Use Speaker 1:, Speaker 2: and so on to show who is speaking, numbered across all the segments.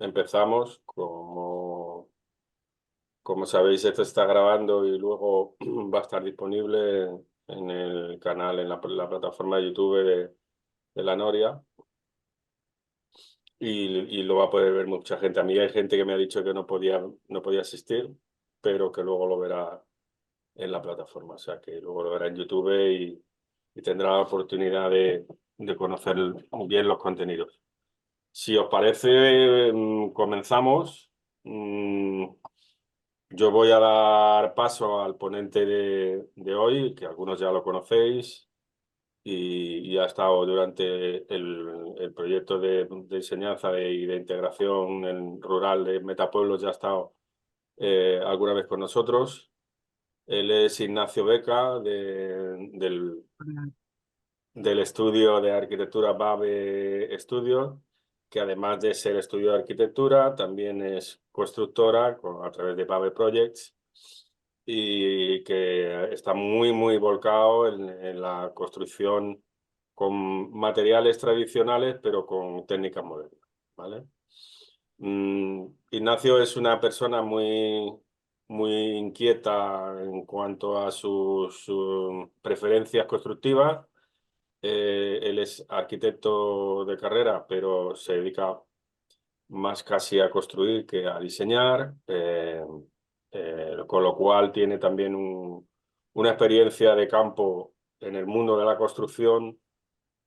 Speaker 1: empezamos. Como sabéis, esto está grabando y luego va a estar disponible en el canal, en la plataforma de YouTube de La Noria. Y lo va a poder ver mucha gente. A mí hay gente que me ha dicho que no podía asistir, pero que luego lo verá en la plataforma. O sea, que luego lo verá en YouTube y tendrá la oportunidad de conocer bien los contenidos. Si os parece, comenzamos. Mm, Yo voy a dar paso al ponente de hoy, que algunos ya lo conocéis, y ha estado durante el proyecto de enseñanza y de integración en rural de Metapueblos, ya ha estado alguna vez con nosotros. Él es Ignacio Beca, del estudio de arquitectura BABE Estudio, que además de ser estudio de arquitectura, también es constructora a través de BABE Projects y que está muy volcado en la construcción con materiales tradicionales, pero con técnicas modernas, ¿vale? Ignacio es una persona muy inquieta en cuanto a sus preferencias constructivas. Él es arquitecto de carrera, pero se dedica más casi a construir que a diseñar, con lo cual tiene también una experiencia de campo en el mundo de la construcción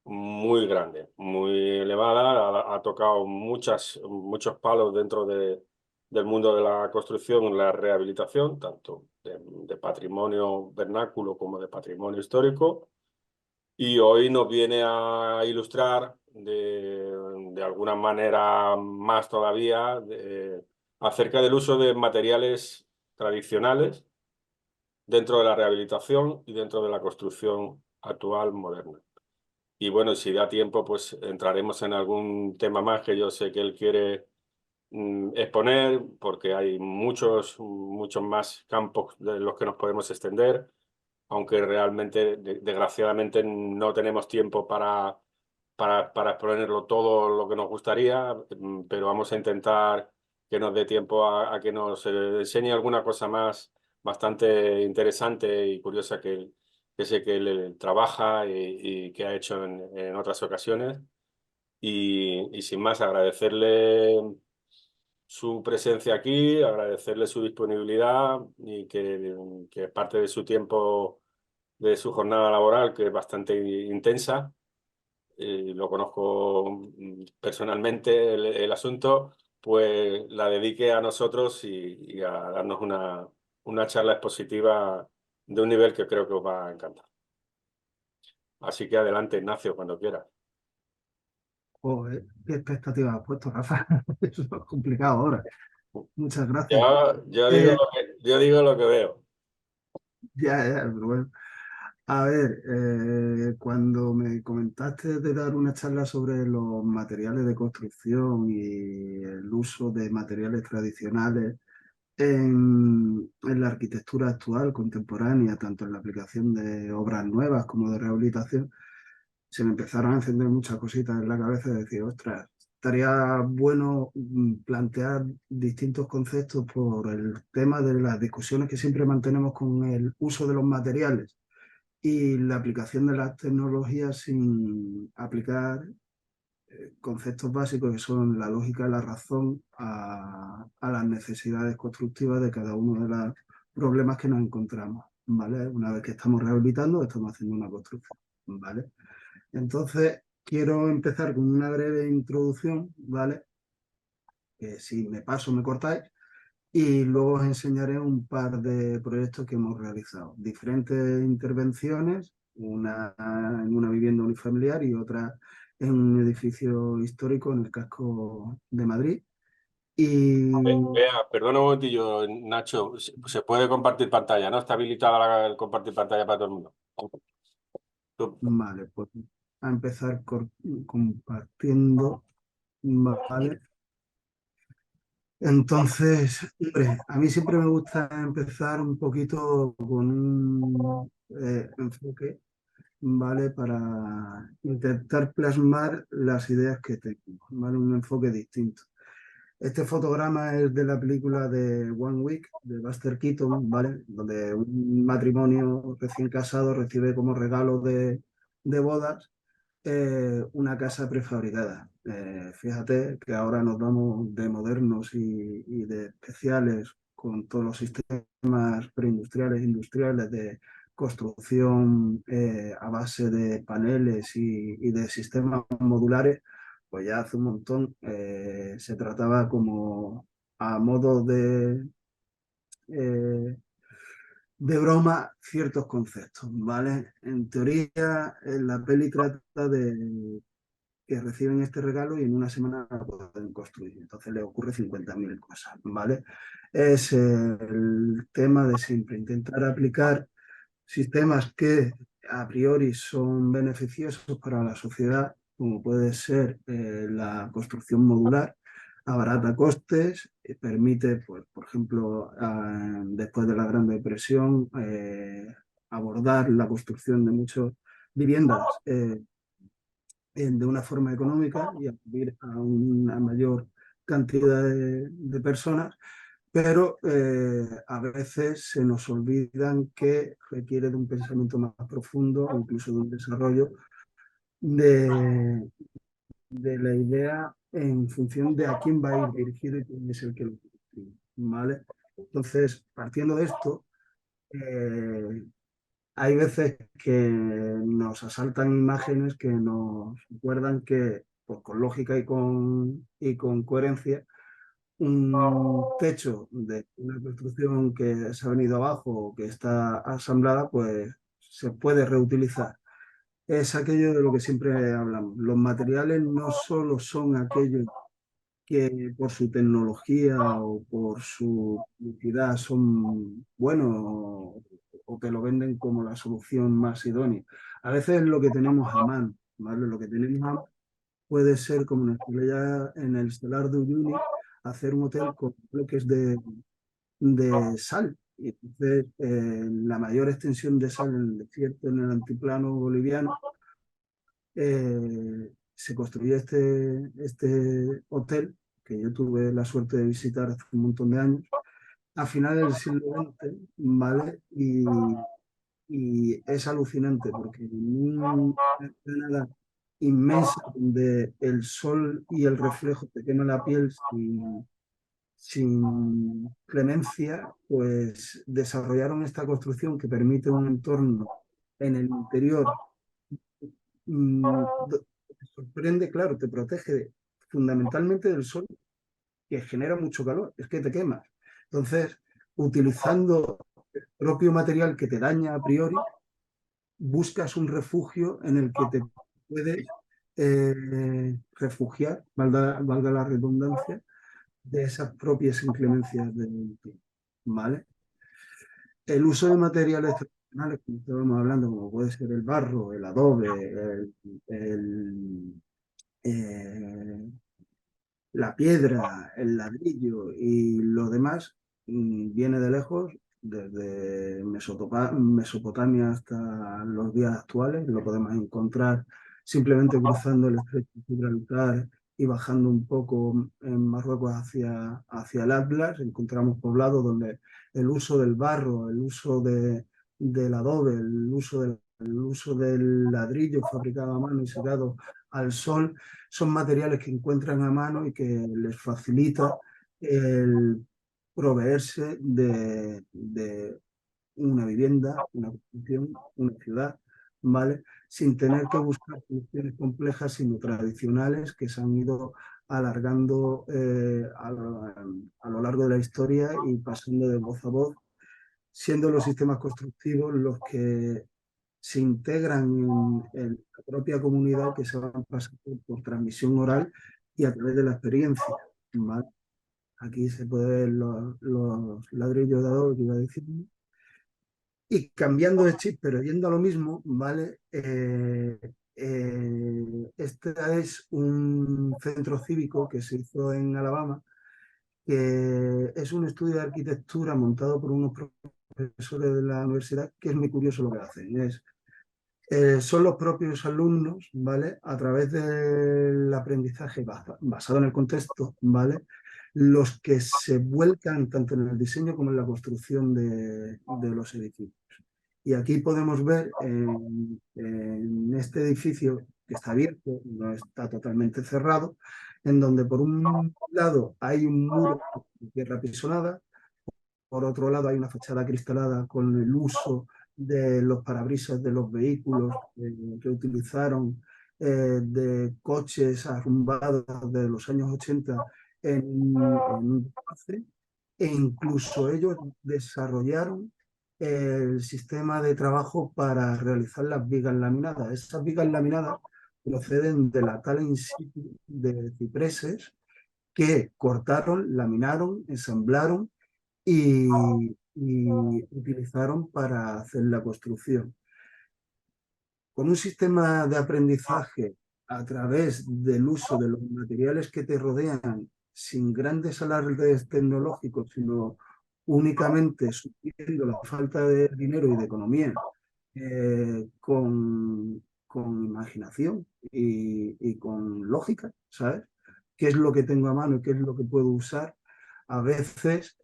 Speaker 1: muy grande, muy elevada. Ha tocado muchos palos dentro del mundo de la construcción y la rehabilitación, tanto de patrimonio vernáculo como de patrimonio histórico. Y hoy nos viene a ilustrar de alguna manera más todavía acerca del uso de materiales tradicionales dentro de la rehabilitación y dentro de la construcción actual moderna. Y bueno, si da tiempo, pues entraremos en algún tema más que yo sé que él quiere exponer, porque hay muchos más campos de los que nos podemos extender, aunque realmente, desgraciadamente, no tenemos tiempo para exponerlo todo lo que nos gustaría, pero vamos a intentar que nos dé tiempo a que nos enseñe alguna cosa más bastante interesante y curiosa que sé que él trabaja y que ha hecho en otras ocasiones. Y sin más, agradecerle su presencia aquí, agradecerle su disponibilidad y que parte de su tiempo, de su jornada laboral, que es bastante intensa, lo conozco personalmente el asunto, pues la dedique a nosotros y a darnos una charla expositiva de un nivel que creo que os va a encantar. Así que adelante, Ignacio, cuando quieras.
Speaker 2: Joder, qué expectativas has puesto, Rafa. Eso es complicado ahora. Muchas gracias.
Speaker 1: Yo
Speaker 2: Eh,
Speaker 1: digo lo que veo.
Speaker 2: pero bueno. A ver, cuando me comentaste de dar una charla sobre los materiales de construcción y el uso de materiales tradicionales en la arquitectura actual, contemporánea, tanto en la aplicación de obras nuevas como de rehabilitación, se me empezaron a encender muchas cositas en la cabeza de decir, ostras, estaría bueno plantear distintos conceptos por el tema de las discusiones que siempre mantenemos con el uso de los materiales y la aplicación de las tecnologías sin aplicar conceptos básicos que son la lógica y la razón a las necesidades constructivas de cada uno de los problemas que nos encontramos, ¿vale? Una vez que estamos rehabilitando, estamos haciendo una construcción, ¿vale? Entonces, quiero empezar con una breve introducción, ¿vale? Que si me paso me cortáis, y luego os enseñaré un par de proyectos que hemos realizado. Diferentes intervenciones, una en una vivienda unifamiliar y otra en un edificio histórico en el casco de Madrid. Y
Speaker 1: Vea, perdona un momentillo, Nacho. Se puede compartir pantalla, ¿no? Está habilitada el compartir pantalla para todo el mundo.
Speaker 2: vale, pues a empezar compartiendo, ¿vale? Entonces, hombre, a mí siempre me gusta empezar un poquito con un enfoque, ¿vale? Para intentar plasmar las ideas que tengo, ¿vale? Un enfoque distinto. Este fotograma es de la película de One Week de Buster Keaton, ¿vale? Donde un matrimonio recién casado recibe como regalo de bodas una casa prefabricada. Fíjate que ahora nos vamos de modernos y de especiales con todos los sistemas preindustriales, industriales de construcción a base de paneles y de sistemas modulares, pues ya hace un montón se trataba como a modo eh, de broma ciertos conceptos, ¿vale? En teoría, la peli trata de que reciben este regalo y en una semana lo pueden construir. Entonces le ocurre 50.000 cosas, ¿vale? Es el tema de siempre, intentar aplicar sistemas que a priori son beneficiosos para la sociedad, como puede ser la construcción modular, abarata costes, permite, pues, por ejemplo, después de la Gran Depresión, abordar la construcción de muchas viviendas de una forma económica y acudir a una mayor cantidad de personas, pero a veces se nos olvidan que requiere de un pensamiento más profundo o incluso de un desarrollo de, de la idea en función de a quién va a ir dirigido y quién es el que lo construye, ¿vale? Entonces, partiendo de esto, eh, hay veces que nos asaltan imágenes que nos recuerdan que, pues, con lógica y con coherencia, un techo de una construcción que se ha venido abajo o que está asamblada, pues se puede reutilizar. Es aquello de lo que siempre hablamos. Los materiales no solo son aquellos que por su tecnología o por su publicidad son buenos o que lo venden como la solución más idónea. A veces lo que tenemos a mano, ¿vale? Lo que tenemos a mano puede ser, como en en el Salar de Uyuni, hacer un hotel con bloques de sal. Y entonces, la mayor extensión de sal en el desierto, en el altiplano boliviano, se construyó este hotel, que yo tuve la suerte de visitar hace un montón de años, a finales del siglo XX, ¿vale? Y es alucinante porque en una explanada inmensa donde el sol y el reflejo te quema la piel sin clemencia, pues desarrollaron esta construcción que permite un entorno en el interior. Te sorprende, claro, te protege fundamentalmente del sol, que genera mucho calor, es que te quemas. Entonces, utilizando el propio material que te daña a priori, buscas un refugio en el que te puedes refugiar, valga la redundancia, de esas propias inclemencias del tiempo, ¿vale? El uso de materiales tradicionales, como estábamos hablando, como puede ser el barro, el adobe, el, eh, la piedra, el ladrillo y lo demás, viene de lejos, desde Mesopotamia hasta los días actuales. Lo podemos encontrar simplemente cruzando el estrecho de Gibraltar y bajando un poco en Marruecos hacia el Atlas. Encontramos poblados donde el uso del barro, el uso del adobe, el uso del ladrillo fabricado a mano y secado al sol son materiales que encuentran a mano y que les facilita el proveerse de una vivienda, una construcción, una ciudad, ¿vale? Sin tener que buscar soluciones complejas, sino tradicionales que se han ido alargando a lo largo de la historia y pasando de voz a voz, siendo los sistemas constructivos los que se integran en la propia comunidad, que se van pasando por transmisión oral y a través de la experiencia, ¿vale? Aquí se puede ver los ladrillos de adobe que iba diciendo. Y cambiando de chip, pero yendo a lo mismo, ¿vale? Este es un centro cívico que se hizo en Alabama, que es un estudio de arquitectura montado por unos profesores de la universidad, que es muy curioso lo que hacen. Son los propios alumnos, ¿vale? A través del aprendizaje basado en el contexto, ¿vale? los que se vuelcan tanto en el diseño como en la construcción de los edificios. Y aquí podemos ver en este edificio que está abierto, no está totalmente cerrado, en donde por un lado hay un muro de tierra apisonada, por otro lado hay una fachada cristalada con el uso de los parabrisas de los vehículos que utilizaron, de coches arrumbados de los años 80 en un desguace, e incluso ellos desarrollaron el sistema de trabajo para realizar las vigas laminadas. Esas vigas laminadas proceden de la tala in situ de cipreses que cortaron, laminaron, ensamblaron y utilizaron para hacer la construcción. Con un sistema de aprendizaje a través del uso de los materiales que te rodean, sin grandes alardes tecnológicos, sino únicamente supliendo la falta de dinero y de economía, con imaginación y con lógica, ¿sabes? ¿Qué es lo que tengo a mano y qué es lo que puedo usar? A veces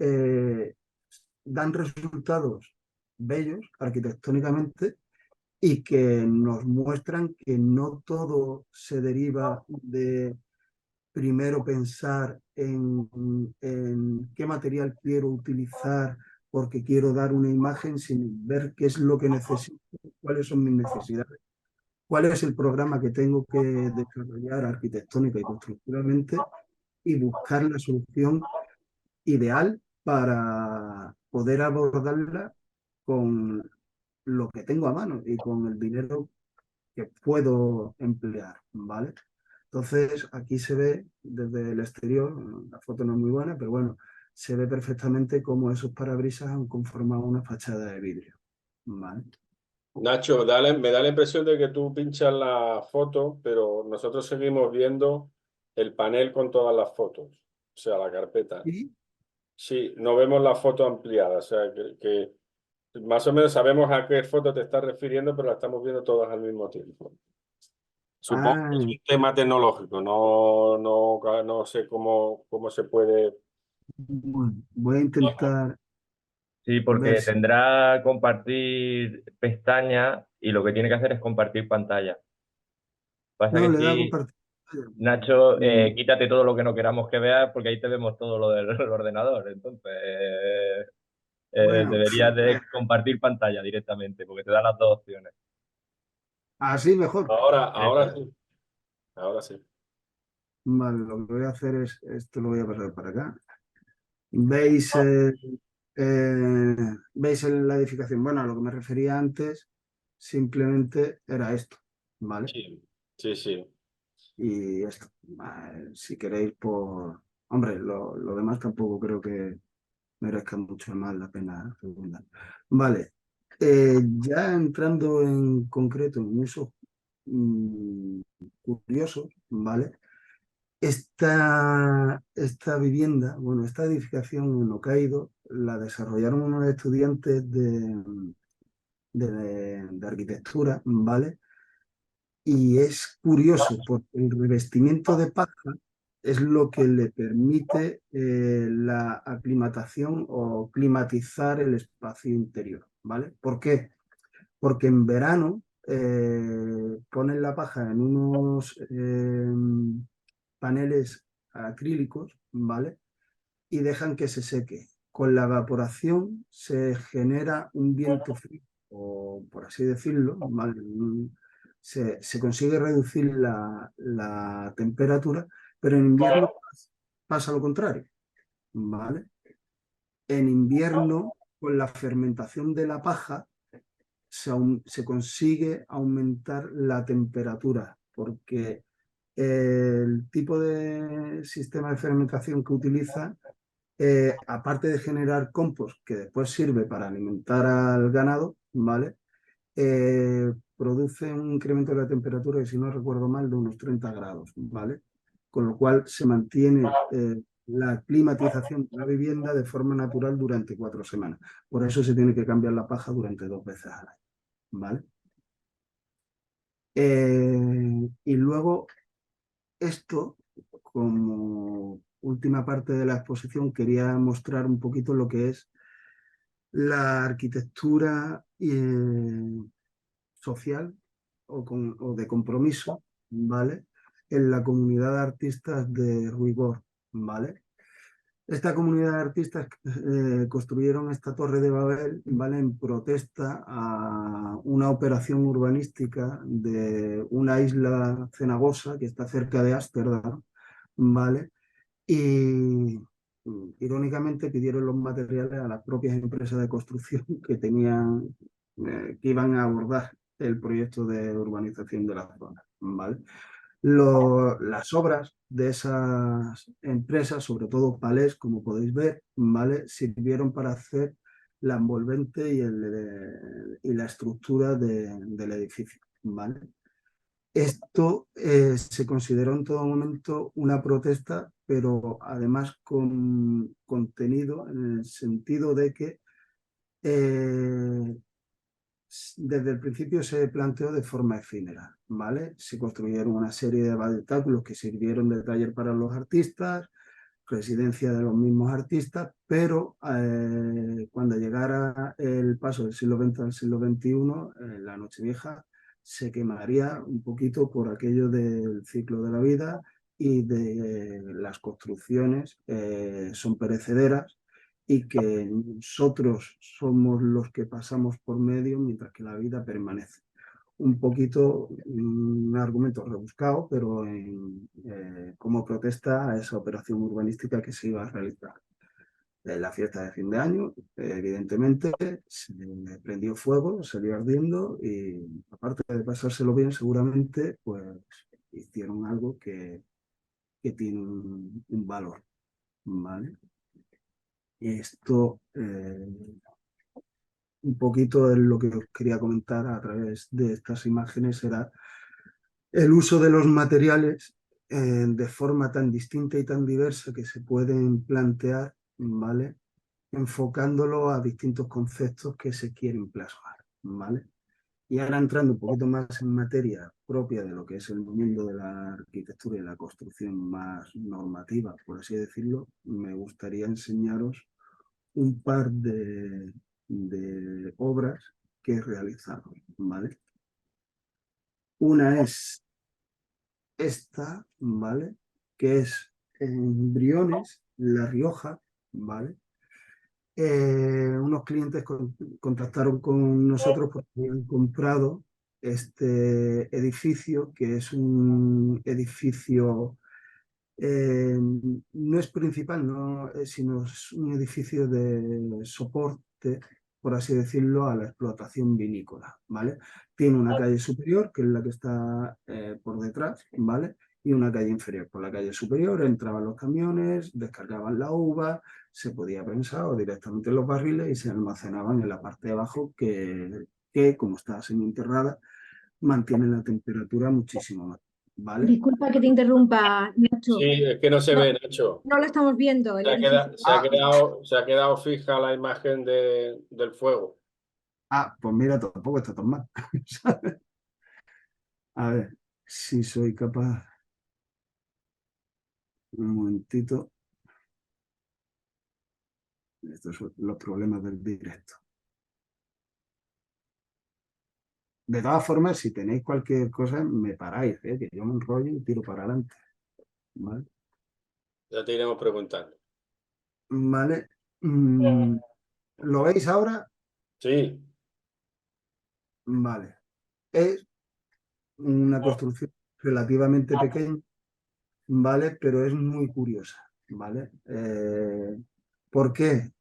Speaker 2: dan resultados bellos arquitectónicamente y que nos muestran que no todo se deriva de primero pensar en qué material quiero utilizar porque quiero dar una imagen, sin ver qué es lo que necesito, cuáles son mis necesidades, cuál es el programa que tengo que desarrollar arquitectónica y constructivamente y buscar la solución ideal para poder abordarla con lo que tengo a mano y con el dinero que puedo emplear, ¿vale? Entonces, aquí se ve desde el exterior, la foto no es muy buena, pero bueno, se ve perfectamente cómo esos parabrisas han conformado una fachada de vidrio, ¿vale?
Speaker 1: Nacho, me da la impresión de que tú pinchas la foto, pero nosotros seguimos viendo el panel con todas las fotos, o sea, la carpeta.
Speaker 2: Y,
Speaker 1: Sí, no vemos la foto ampliada, o sea, que más o menos sabemos a qué foto te estás refiriendo, pero la estamos viendo todas al mismo tiempo. Supongo que es
Speaker 2: ah,
Speaker 1: un tema tecnológico, no sé cómo se puede.
Speaker 2: bueno, voy a intentar
Speaker 3: Sí,
Speaker 2: ver
Speaker 3: porque
Speaker 2: si...
Speaker 3: tendrá compartir pestaña y lo que tiene que hacer es compartir pantalla. Pasa
Speaker 2: No,
Speaker 3: que
Speaker 2: le da a
Speaker 3: sí,
Speaker 2: compartir.
Speaker 3: Nacho,
Speaker 2: Mm,
Speaker 3: quítate todo lo que no queramos que veas porque ahí te vemos todo lo del ordenador. Entonces,
Speaker 2: bueno,
Speaker 3: deberías de compartir pantalla directamente porque te da las dos opciones.
Speaker 2: así mejor.
Speaker 1: Ahora
Speaker 3: Eso.
Speaker 1: sí, ahora sí.
Speaker 2: Vale, lo que voy a hacer es, esto lo voy a pasar para acá. ¿Veis, ¿veis la edificación? Bueno, a lo que me refería antes simplemente era esto, ¿vale?
Speaker 1: Sí, sí, sí.
Speaker 2: Y esto, si queréis, por... Hombre, lo demás tampoco creo que merezca mucho más la pena secundar. Vale, ya entrando en concreto en usos mm, curiosos, ¿vale? Esta vivienda, bueno, esta edificación en Hokkaido la desarrollaron unos estudiantes de arquitectura, ¿vale? Y es curioso porque el revestimiento de paja es lo que le permite la aclimatación o climatizar el espacio interior, ¿vale? ¿Por qué? Porque en verano ponen la paja en unos paneles acrílicos, ¿vale? Y dejan que se seque. Con la evaporación se genera un viento frío, o por así decirlo, ¿vale? Se consigue reducir la temperatura, pero en invierno pasa lo contrario, ¿vale? En invierno, con la fermentación de la paja, se consigue aumentar la temperatura, porque el tipo de sistema de fermentación que utiliza, aparte de generar compost, que después sirve para alimentar al ganado, ¿vale? Produce un incremento de la temperatura, que si no recuerdo mal, de unos 30 grados, ¿vale? Con lo cual se mantiene la climatización de la vivienda de forma natural durante 4 semanas. Por eso se tiene que cambiar la paja durante 2 veces al año, ¿vale? Y luego esto, como última parte de la exposición quería mostrar un poquito lo que es la arquitectura social o de compromiso, ¿vale? En la comunidad de artistas de Ruigor, ¿vale? Esta comunidad de artistas construyeron esta Torre de Babel, ¿vale? En protesta a una operación urbanística de una isla cenagosa que está cerca de Ámsterdam, ¿vale? Y irónicamente pidieron los materiales a las propias empresas de construcción que tenían, que iban a abordar el proyecto de urbanización de la zona, ¿vale? Las obras de esas empresas, sobre todo palés, como podéis ver, ¿vale? Sirvieron para hacer la envolvente y la estructura del edificio, ¿vale? Esto se consideró en todo momento una protesta, pero además con contenido en el sentido de que desde el principio se planteó de forma efímera, ¿vale? Se construyeron una serie de habitáculos que sirvieron de taller para los artistas, residencia de los mismos artistas, pero cuando llegara el paso del siglo XX al siglo XXI, la Nochevieja se quemaría un poquito por aquello del ciclo de la vida y de las construcciones son perecederas y que nosotros somos los que pasamos por medio mientras que la vida permanece. Un poquito un argumento rebuscado, pero como protesta a esa operación urbanística que se iba a realizar. La fiesta de fin de año, evidentemente, se prendió fuego, salió ardiendo y aparte de pasárselo bien, seguramente, pues hicieron algo que tiene un valor, ¿vale? Esto un poquito es lo que os quería comentar a través de estas imágenes, era el uso de los materiales de forma tan distinta y tan diversa que se pueden plantear, ¿vale? Enfocándolo a distintos conceptos que se quieren plasmar, ¿vale? Y ahora entrando un poquito más en materia propia de lo que es el mundo de la arquitectura y la construcción más normativa, por así decirlo, me gustaría enseñaros un par de obras que he realizado, ¿vale? Una es esta, ¿vale? Que es en Briones, La Rioja, ¿vale? Unos clientes contactaron con nosotros porque habían comprado este edificio, que es un edificio, no es principal, no, sino es un edificio de soporte, por así decirlo, a la explotación vinícola, ¿vale? Tiene una calle superior, que es la que está por detrás, ¿vale? Y una calle inferior. Por la calle superior entraban los camiones, descargaban la uva, se podía prensar o directamente en los barriles y se almacenaban en la parte de abajo que como está semienterrada, mantiene la temperatura muchísimo más, ¿vale?
Speaker 4: Disculpa que te interrumpa, Nacho.
Speaker 1: Sí, es que no se
Speaker 4: No,
Speaker 1: ve, Nacho.
Speaker 4: no lo estamos viendo, el edificio.
Speaker 1: Se ha quedado fija la imagen del fuego.
Speaker 2: Pues mira, tampoco está tan mal. A ver si soy capaz. Un momentito. Estos son los problemas del directo. De todas formas, si tenéis cualquier cosa, me paráis, que yo me enrollo y tiro para adelante. ¿Vale?
Speaker 1: Ya te iremos preguntando.
Speaker 2: Vale. ¿Lo veis ahora?
Speaker 1: Sí.
Speaker 2: Vale. Es una construcción relativamente pequeña, ¿vale? Pero es muy curiosa, ¿vale? ¿Por qué?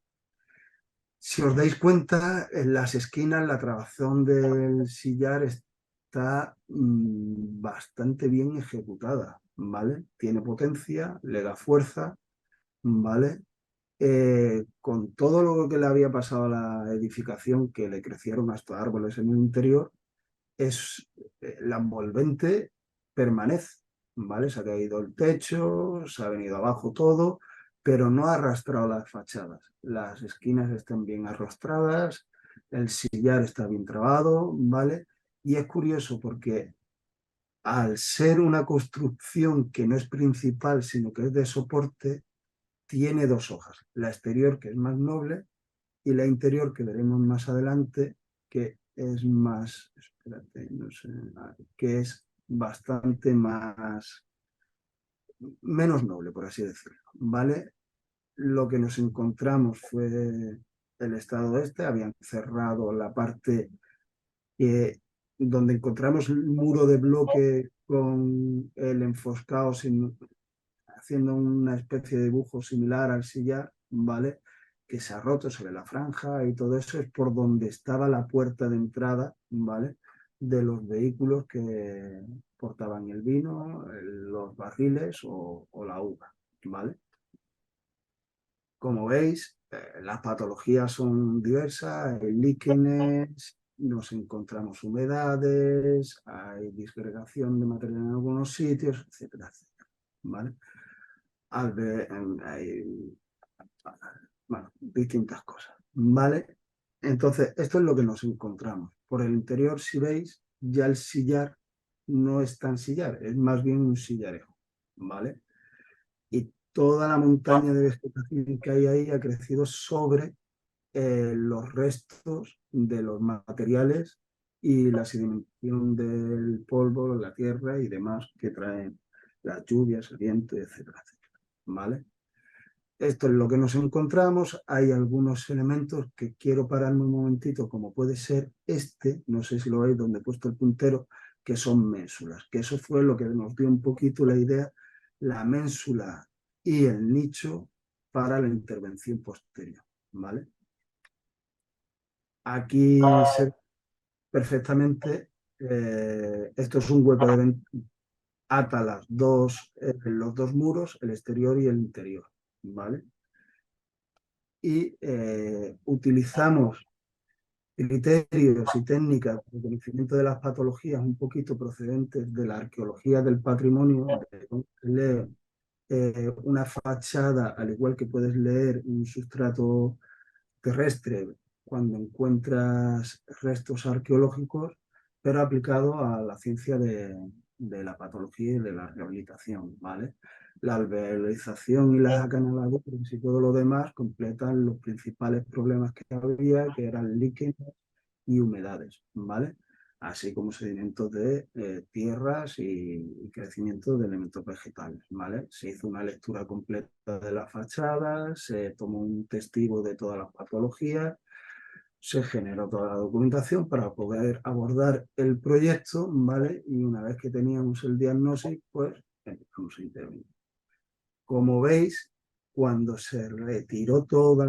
Speaker 2: Si os dais cuenta, en las esquinas la trabazón del sillar está bastante bien ejecutada, ¿vale? Tiene potencia, le da fuerza, ¿vale? Con todo lo que le había pasado a la edificación, que le crecieron hasta árboles en el interior, la envolvente permanece, ¿vale? Se ha caído el techo, se ha venido abajo todo, pero no ha arrastrado las fachadas. Las esquinas están bien arrastradas, el sillar está bien trabado, ¿vale? Y es curioso porque al ser una construcción que no es principal, sino que es de soporte, tiene dos hojas, la exterior, que es más noble, y la interior, que veremos más adelante, que es más, espérate, no sé, que es bastante más, menos noble, por así decirlo, ¿vale? Lo que nos encontramos fue el estado este, habían cerrado la parte donde encontramos el muro de bloque con el enfoscado haciendo una especie de dibujo similar al sillar, ¿vale? Que se ha roto sobre la franja y todo eso es por donde estaba la puerta de entrada, ¿vale? De los vehículos que portaban el vino, los barriles o la uva, ¿vale? Como veis, las patologías son diversas, hay líquenes, nos encontramos humedades, hay disgregación de material en algunos sitios, etcétera, etcétera, ¿vale? Hay, bueno, distintas cosas, ¿vale? Entonces, esto es lo que nos encontramos. Por el interior, si veis, ya el sillar no es tan sillar, es más bien un sillarejo, ¿vale? Y toda la montaña de vegetación que hay ahí ha crecido sobre los restos de los materiales y la sedimentación del polvo, la tierra y demás que traen las lluvias, el viento, etcétera, etcétera, ¿vale? Esto es lo que nos encontramos. Hay algunos elementos que quiero pararme un momentito, como puede ser este, no sé si lo veis donde he puesto el puntero, que son ménsulas, que eso fue lo que nos dio un poquito la idea, la ménsula y el nicho para la intervención posterior, ¿vale? Aquí se ve perfectamente, esto es un hueco de ventana, ata los dos muros, el exterior y el interior, ¿vale? Y utilizamos criterios y técnicas de conocimiento de las patologías un poquito procedentes de la arqueología del patrimonio, de leer una fachada, al igual que puedes leer un sustrato terrestre cuando encuentras restos arqueológicos, pero aplicado a la ciencia de la patología y de la rehabilitación, ¿vale? La alveolización y las acanaladuras y todo lo demás completan los principales problemas que había, que eran líquenes y humedades, ¿vale? Así como sedimentos de tierras y crecimiento de elementos vegetales, ¿vale? Se hizo una lectura completa de las fachadas, se tomó un testigo de todas las patologías, se generó toda la documentación para poder abordar el proyecto, ¿vale? Y una vez que teníamos el diagnóstico, pues empezamos a intervenir. Como veis, cuando se retiró todo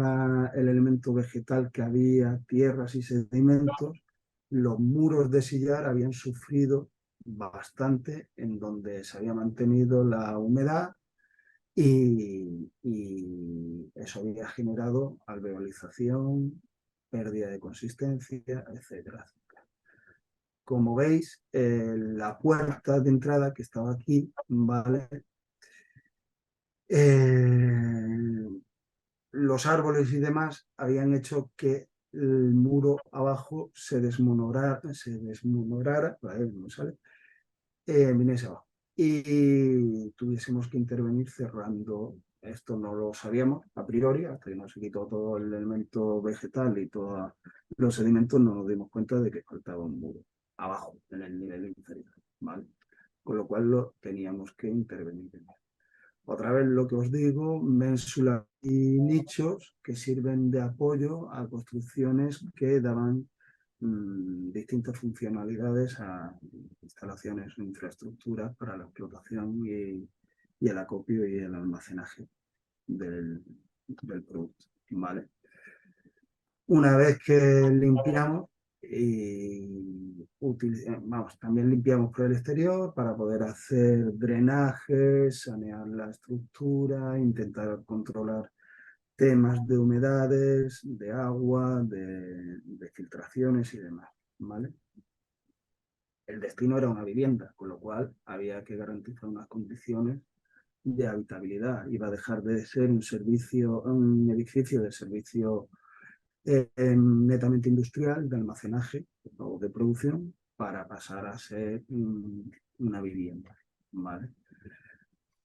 Speaker 2: el elemento vegetal que había, tierras y sedimentos, los muros de sillar habían sufrido bastante en donde se había mantenido la humedad y eso había generado alveolización, pérdida de consistencia, etcétera, etcétera. Como veis, la puerta de entrada que estaba aquí, ¿vale? Los árboles y demás habían hecho que el muro abajo se desmonorara, no sale, viniese abajo. Y tuviésemos que intervenir cerrando. Esto no lo sabíamos a priori, hasta que no se quitó todo el elemento vegetal y todos los sedimentos, no nos dimos cuenta de que faltaba un muro abajo, en el nivel inferior, ¿vale? Con lo cual lo teníamos que intervenir. Otra vez lo que os digo, ménsulas y nichos que sirven de apoyo a construcciones que daban distintas funcionalidades a instalaciones o infraestructuras para la explotación y el acopio y el almacenaje del producto, ¿vale? Una vez que limpiamos, también limpiamos por el exterior para poder hacer drenajes, sanear la estructura, intentar controlar temas de humedades, de agua, de filtraciones y demás, ¿vale? El destino era una vivienda, con lo cual había que garantizar unas condiciones de habitabilidad. Iba a dejar de ser un edificio de servicio netamente industrial, de almacenaje o de producción, para pasar a ser una vivienda, ¿vale?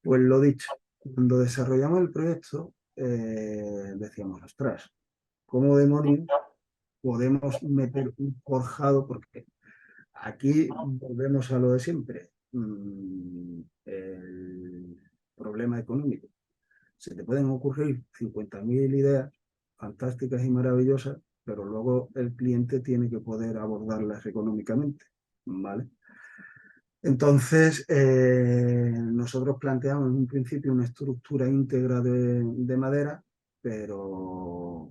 Speaker 2: Pues lo dicho, cuando desarrollamos el proyecto, decíamos, ostras, ¿cómo demonios podemos meter un forjado? Porque aquí volvemos a lo de siempre, el problema económico. Se te pueden ocurrir 50.000 ideas fantásticas y maravillosas, pero luego el cliente tiene que poder abordarlas económicamente, ¿vale? Entonces, nosotros planteamos en un principio una estructura íntegra de madera, pero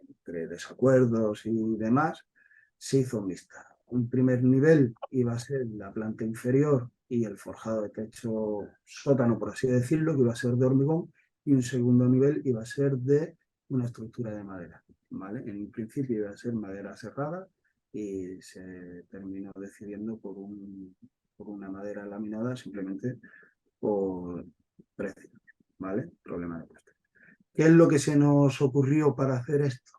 Speaker 2: entre desacuerdos y demás, se hizo mixta. Un primer nivel iba a ser la planta inferior y el forjado de techo sótano, por así decirlo, que iba a ser de hormigón, y un segundo nivel iba a ser de una estructura de madera, ¿vale? En un principio iba a ser madera serrada y se terminó decidiendo por una madera laminada simplemente por precio, ¿vale? Problema de coste. ¿Qué es lo que se nos ocurrió para hacer esto?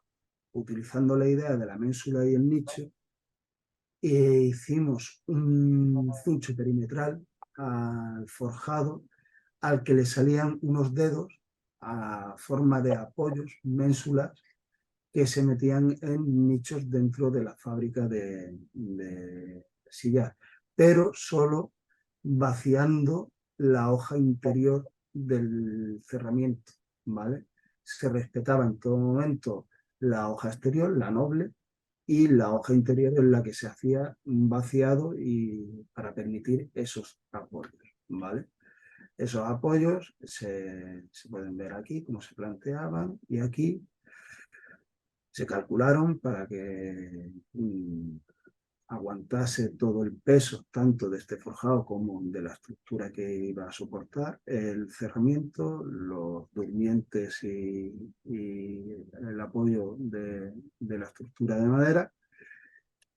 Speaker 2: Utilizando la idea de la ménsula y el nicho, hicimos un zucho perimetral al forjado al que le salían unos dedos a forma de apoyos, ménsulas, que se metían en nichos dentro de la fábrica de sillar, pero solo vaciando la hoja interior del cerramiento, ¿vale? Se respetaba en todo momento la hoja exterior, la noble, y la hoja interior en la que se hacía un vaciado y para permitir esos apoyos, ¿vale? Esos apoyos se pueden ver aquí, cómo se planteaban, y aquí se calcularon para que aguantase todo el peso, tanto de este forjado como de la estructura que iba a soportar el cerramiento, los durmientes y el apoyo de la estructura de madera,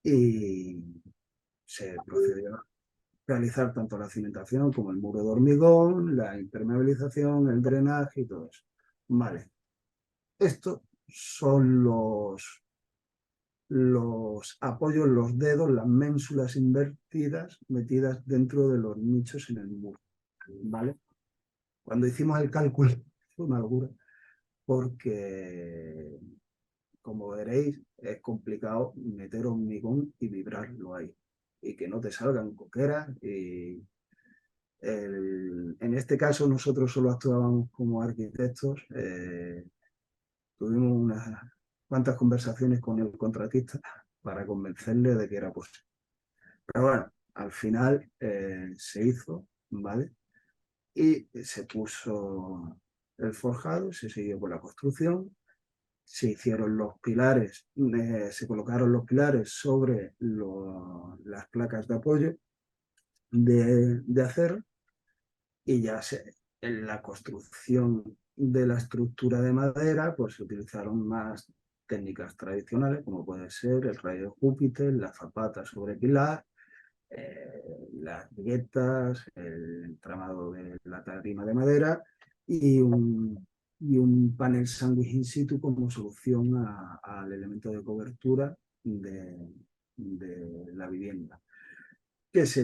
Speaker 2: y se procedió a realizar tanto la cimentación como el muro de hormigón, la impermeabilización, el drenaje y todo eso. Vale, estos son los apoyos, los dedos, las ménsulas invertidas metidas dentro de los nichos en el muro, ¿vale? Cuando hicimos el cálculo fue una locura, porque, como veréis, es complicado meter hormigón y vibrarlo ahí, y que no te salgan coqueras. En este caso nosotros solo actuábamos como arquitectos, tuvimos unas cuantas conversaciones con el contratista para convencerle de que era posible. Pero bueno, al final se hizo, ¿vale? Y se puso el forjado, se siguió con la construcción, se hicieron los pilares, se colocaron los pilares sobre las placas de apoyo de acero, y ya en la construcción de la estructura de madera pues se utilizaron más técnicas tradicionales, como puede ser el rayo de Júpiter, la zapata sobre pilar, las viguetas, el entramado de la tarima de madera y un panel sándwich in situ como solución al elemento de cobertura de la vivienda, que se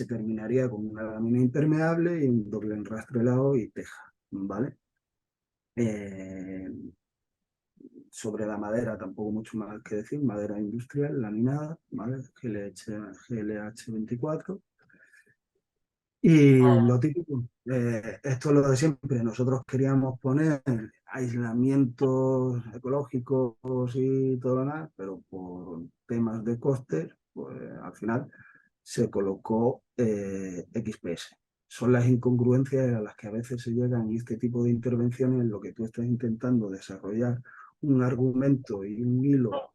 Speaker 2: terminaría con una lámina impermeable y un doble enrastrelado y teja, ¿vale? Sobre la madera tampoco mucho más que decir, madera industrial, laminada, ¿vale? GLH 24. Y lo típico, esto es lo de siempre, nosotros queríamos poner aislamientos ecológicos y todo lo demás, pero por temas de costes, pues al final se colocó XPS. Son las incongruencias a las que a veces se llegan en este tipo de intervenciones, en lo que tú estás intentando desarrollar un argumento y un hilo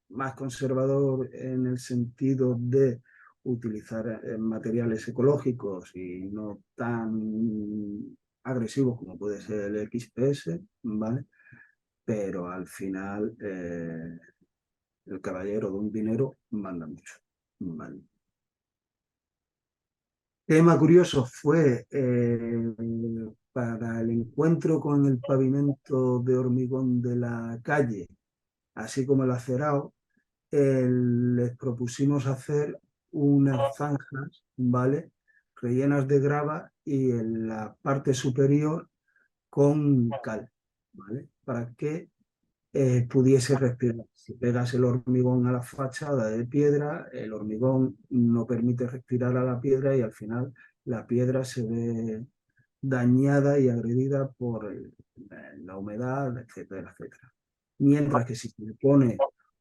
Speaker 2: más conservador en el sentido de utilizar materiales ecológicos y no tan agresivos como puede ser el XPS, ¿vale? Pero al final el caballero de un dinero manda mucho, ¿vale? Tema curioso fue para el encuentro con el pavimento de hormigón de la calle, así como el acerado, les propusimos hacer unas zanjas, ¿vale? rellenas de grava y en la parte superior con cal, ¿vale? Para que pudiese respirar. Si pegas el hormigón a la fachada de piedra, el hormigón no permite respirar a la piedra y al final la piedra se ve dañada y agredida por la humedad, etcétera, etcétera. Mientras que si se le pone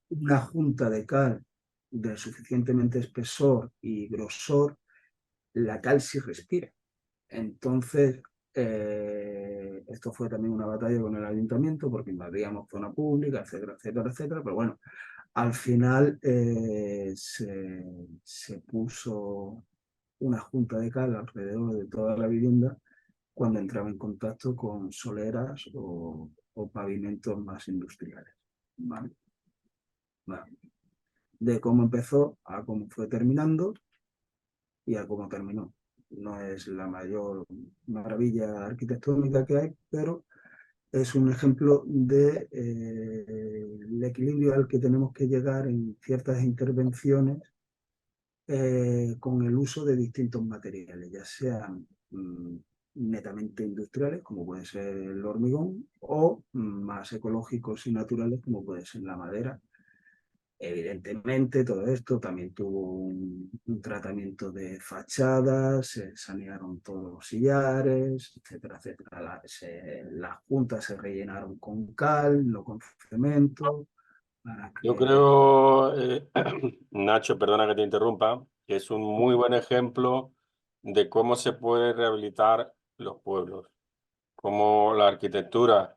Speaker 2: una junta de cal de suficientemente espesor y grosor, la cal sí respira. Entonces, esto fue también una batalla con el ayuntamiento porque invadíamos zona pública, etcétera, etcétera, etcétera. Pero bueno, al final se puso una junta de cal alrededor de toda la vivienda cuando entraba en contacto con soleras o pavimentos más industriales. ¿Vale? Bueno, de cómo empezó a cómo fue terminando y a cómo terminó. No es la mayor maravilla arquitectónica que hay, pero es un ejemplo de el equilibrio al que tenemos que llegar en ciertas intervenciones con el uso de distintos materiales, ya sean netamente industriales, como puede ser el hormigón, o más ecológicos y naturales, como puede ser la madera. Evidentemente, todo esto también tuvo un tratamiento de fachadas, se sanearon todos los sillares, etcétera, etcétera. Las juntas se rellenaron con cal, no con cemento. Para
Speaker 1: Yo
Speaker 2: que...
Speaker 1: creo, Nacho, perdona que te interrumpa, que es un muy buen ejemplo de cómo se puede rehabilitar los pueblos, cómo la arquitectura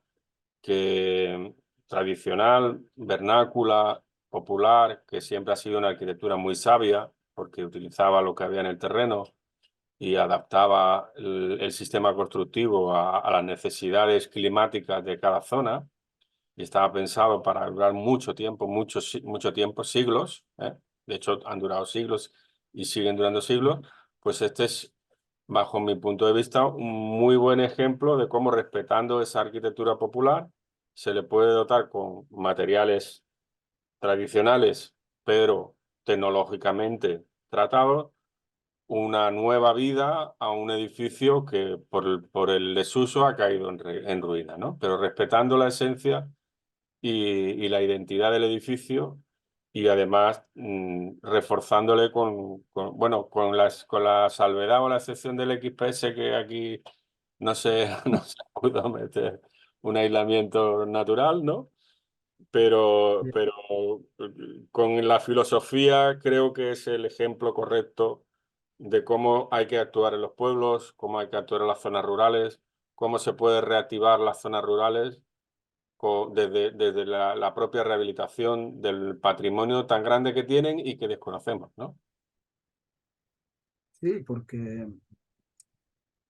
Speaker 1: que tradicional, vernácula, popular, que siempre ha sido una arquitectura muy sabia, porque utilizaba lo que había en el terreno y adaptaba el sistema constructivo a las necesidades climáticas de cada zona, y estaba pensado para durar mucho tiempo, mucho tiempo, siglos, ¿eh? De hecho han durado siglos y siguen durando siglos. Pues este es, bajo mi punto de vista, un muy buen ejemplo de cómo, respetando esa arquitectura popular, se le puede dotar con materiales tradicionales, pero tecnológicamente tratados, una nueva vida a un edificio que por el desuso ha caído en ruina, ¿no? Pero respetando la esencia y la identidad del edificio, y además reforzándole bueno, con la salvedad o la excepción del XPS, que aquí no no se pudo meter un aislamiento natural, ¿no? Pero con la filosofía creo que es el ejemplo correcto de cómo hay que actuar en los pueblos, cómo hay que actuar en las zonas rurales, cómo se puede reactivar las zonas rurales desde la propia rehabilitación del patrimonio tan grande que tienen y que desconocemos, ¿no?
Speaker 2: Sí, porque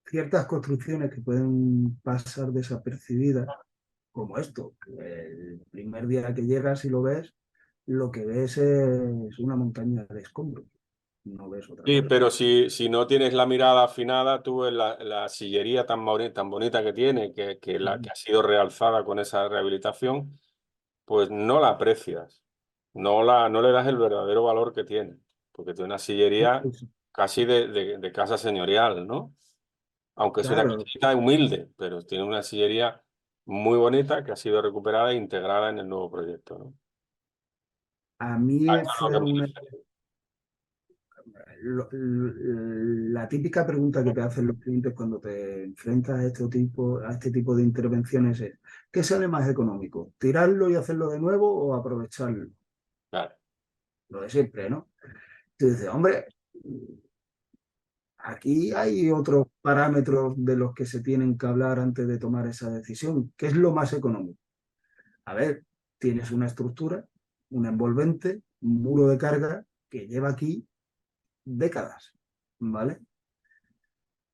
Speaker 2: ciertas construcciones que pueden pasar desapercibidas, como esto, que el primer día que llegas y lo ves, lo que ves es una montaña de escombros, no ves otra
Speaker 1: Sí,
Speaker 2: cosa.
Speaker 1: pero si no tienes la mirada afinada, tú ves la sillería tan bonita que tiene, que ha sido realzada con esa rehabilitación, pues no la aprecias, no le das el verdadero valor que tiene, porque tiene una sillería casi de casa señorial, ¿no? Aunque es una
Speaker 2: Claro,
Speaker 1: casita humilde, pero tiene una sillería muy bonita que ha sido recuperada e integrada en el nuevo proyecto, ¿no?
Speaker 2: a mí
Speaker 1: Ah, eso es
Speaker 2: fue
Speaker 1: lo que me
Speaker 2: una...
Speaker 1: dice.
Speaker 2: La típica pregunta que te hacen los clientes cuando te enfrentas a este tipo de intervenciones es, ¿qué sale más económico? ¿Tirarlo y hacerlo de nuevo o aprovecharlo?
Speaker 1: Claro.
Speaker 2: Lo de siempre, ¿no? Tú dices, hombre, aquí hay otros parámetros de los que se tienen que hablar antes de tomar esa decisión. ¿Qué es lo más económico? A ver, tienes una estructura, un envolvente, un muro de carga que lleva aquí décadas, ¿vale?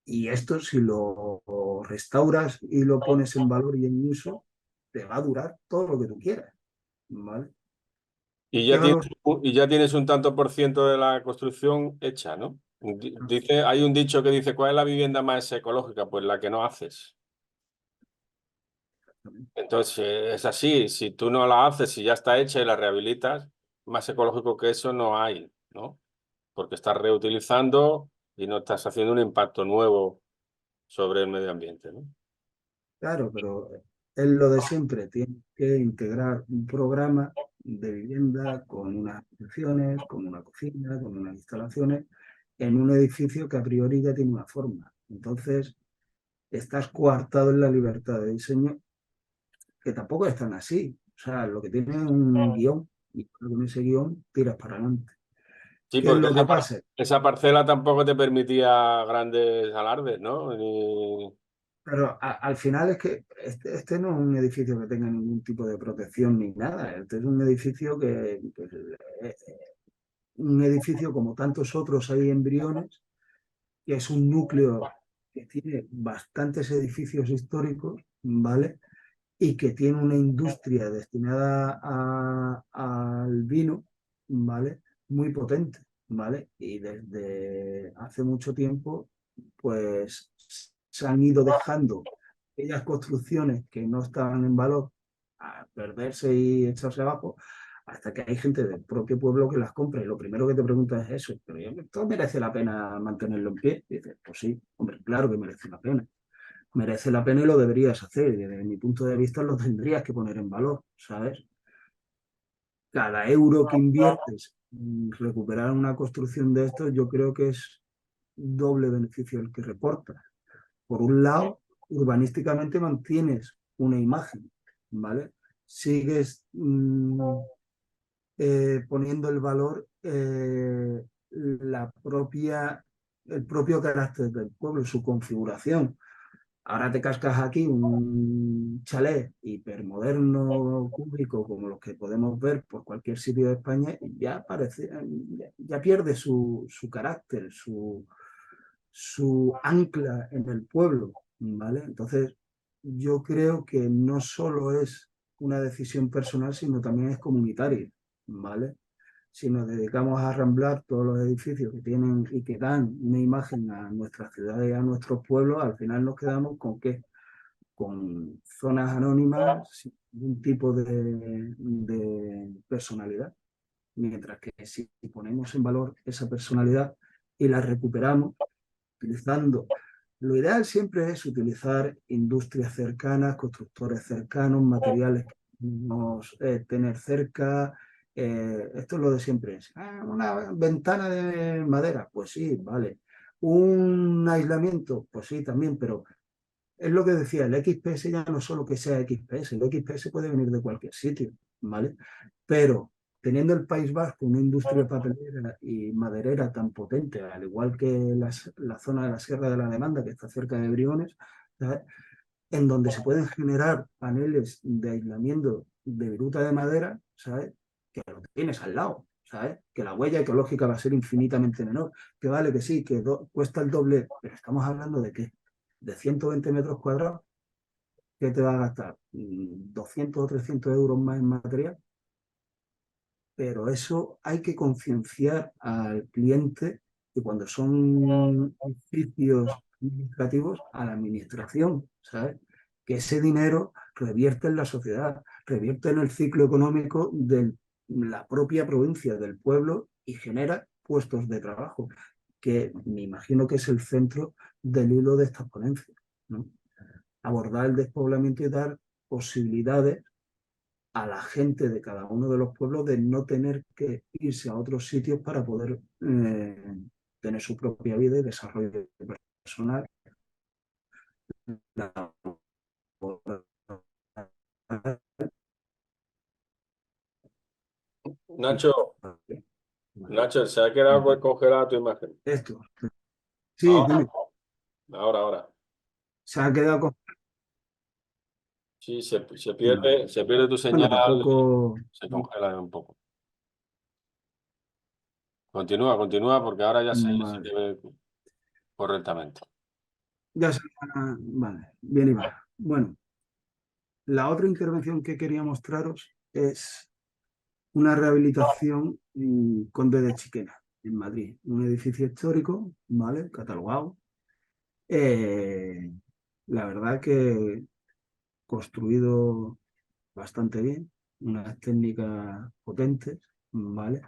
Speaker 2: Y esto, si lo restauras y lo pones en valor y en uso, te va a durar todo lo que tú quieras, ¿vale?
Speaker 1: Y
Speaker 2: ¿Qué
Speaker 1: ya tienes,
Speaker 2: valor?
Speaker 1: y ya tienes un tanto por ciento de la construcción hecha, ¿no? Dice, hay un dicho que dice, ¿cuál es la vivienda más ecológica? Pues la que no haces. Entonces, es así, si tú no la haces y ya está hecha y la rehabilitas, más ecológico que eso no hay, ¿no? Porque estás reutilizando y no estás haciendo un impacto nuevo sobre el medio ambiente, ¿no?
Speaker 2: Claro, pero es lo de siempre. Tienes que integrar un programa de vivienda con unas habitaciones, con una cocina, con unas instalaciones, en un edificio que a priori ya tiene una forma. Entonces, estás coartado en la libertad de diseño, que tampoco es tan así. O sea, lo que tiene es un guión, y con ese guión tiras para adelante.
Speaker 1: Sí,
Speaker 2: ¿Qué es
Speaker 1: porque
Speaker 2: lo que pasa?
Speaker 1: esa parcela tampoco te permitía grandes alardes, ¿no?
Speaker 2: Pero al final es que este no es un edificio que tenga ningún tipo de protección ni nada. Este es un edificio eh, un edificio como tantos otros hay en Briones, que es un núcleo que tiene bastantes edificios históricos, ¿vale? Y que tiene una industria destinada al vino, ¿vale? Muy potente, ¿vale? Y desde hace mucho tiempo, pues se han ido dejando aquellas construcciones que no estaban en valor a perderse y echarse abajo, hasta que hay gente del propio pueblo que las compra y lo primero que te pregunta es eso, pero ¿esto merece la pena mantenerlo en pie? Y dices, pues sí, hombre, claro que merece la pena. Merece la pena y lo deberías hacer. Y desde mi punto de vista lo tendrías que poner en valor, ¿sabes? Cada euro que inviertes en recuperar una construcción de esto, yo creo que es doble beneficio el que reporta. Por un lado, urbanísticamente mantienes una imagen, ¿vale? Sigues poniendo el valor el propio carácter del pueblo, su configuración. Ahora te cascas aquí un chalet hipermoderno, cúbico, como los que podemos ver por cualquier sitio de España, y ya parece, ya pierde su carácter, su ancla en el pueblo, ¿vale? Entonces, yo creo que no solo es una decisión personal, sino también es comunitaria, ¿vale? Si nos dedicamos a arramblar todos los edificios que tienen y que dan una imagen a nuestras ciudades y a nuestros pueblos, al final nos quedamos con qué, con zonas anónimas sin ningún tipo de personalidad. Mientras que si ponemos en valor esa personalidad y la recuperamos utilizando, lo ideal siempre es utilizar industrias cercanas, constructores cercanos, materiales que podemos tener cerca. Esto es lo de siempre. Una ventana de madera, pues sí, vale. Un aislamiento, pues sí, también, pero es lo que decía, el XPS ya no solo que sea XPS, el XPS puede venir de cualquier sitio, ¿vale? Pero teniendo el País Vasco una industria papelera y maderera tan potente, al igual que la zona de la Sierra de la Demanda, que está cerca de Briones, ¿sabes? En donde se pueden generar paneles de aislamiento de viruta de madera, ¿sabes? Que lo tienes al lado, ¿sabes? Que la huella ecológica va a ser infinitamente menor, que vale que sí, que cuesta el doble, pero estamos hablando de qué, de 120 metros cuadrados, ¿qué te va a gastar? 200 o 300 euros más en material, pero eso hay que concienciar al cliente y cuando son edificios administrativos, a la administración, ¿sabes? Que ese dinero revierte en la sociedad, revierte en el ciclo económico de la propia provincia, del pueblo y genera puestos de trabajo, que me imagino que es el centro del hilo de estas ponencias, ¿no? Abordar el despoblamiento y dar posibilidades a la gente de cada uno de los pueblos de no tener que irse a otros sitios para poder tener su propia vida y desarrollo personal.
Speaker 1: Nacho, Nacho, se ha quedado congelada tu imagen.
Speaker 2: Esto, sí,
Speaker 1: Ahora,
Speaker 2: dime.
Speaker 1: ahora.
Speaker 2: Se ha quedado con...
Speaker 1: Sí, se pierde tu
Speaker 2: Bueno,
Speaker 1: señal
Speaker 2: tampoco...
Speaker 1: y se congela un poco. Continúa, porque ahora ya se te
Speaker 2: Vale,
Speaker 1: ve correctamente.
Speaker 2: ya se... Vale, bien y va. Bueno, la otra intervención que quería mostraros es una rehabilitación en Conde de Chiquena, en Madrid. Un edificio histórico, ¿vale? Catalogado. Eh, la verdad que construido bastante bien, unas técnicas potentes, ¿vale?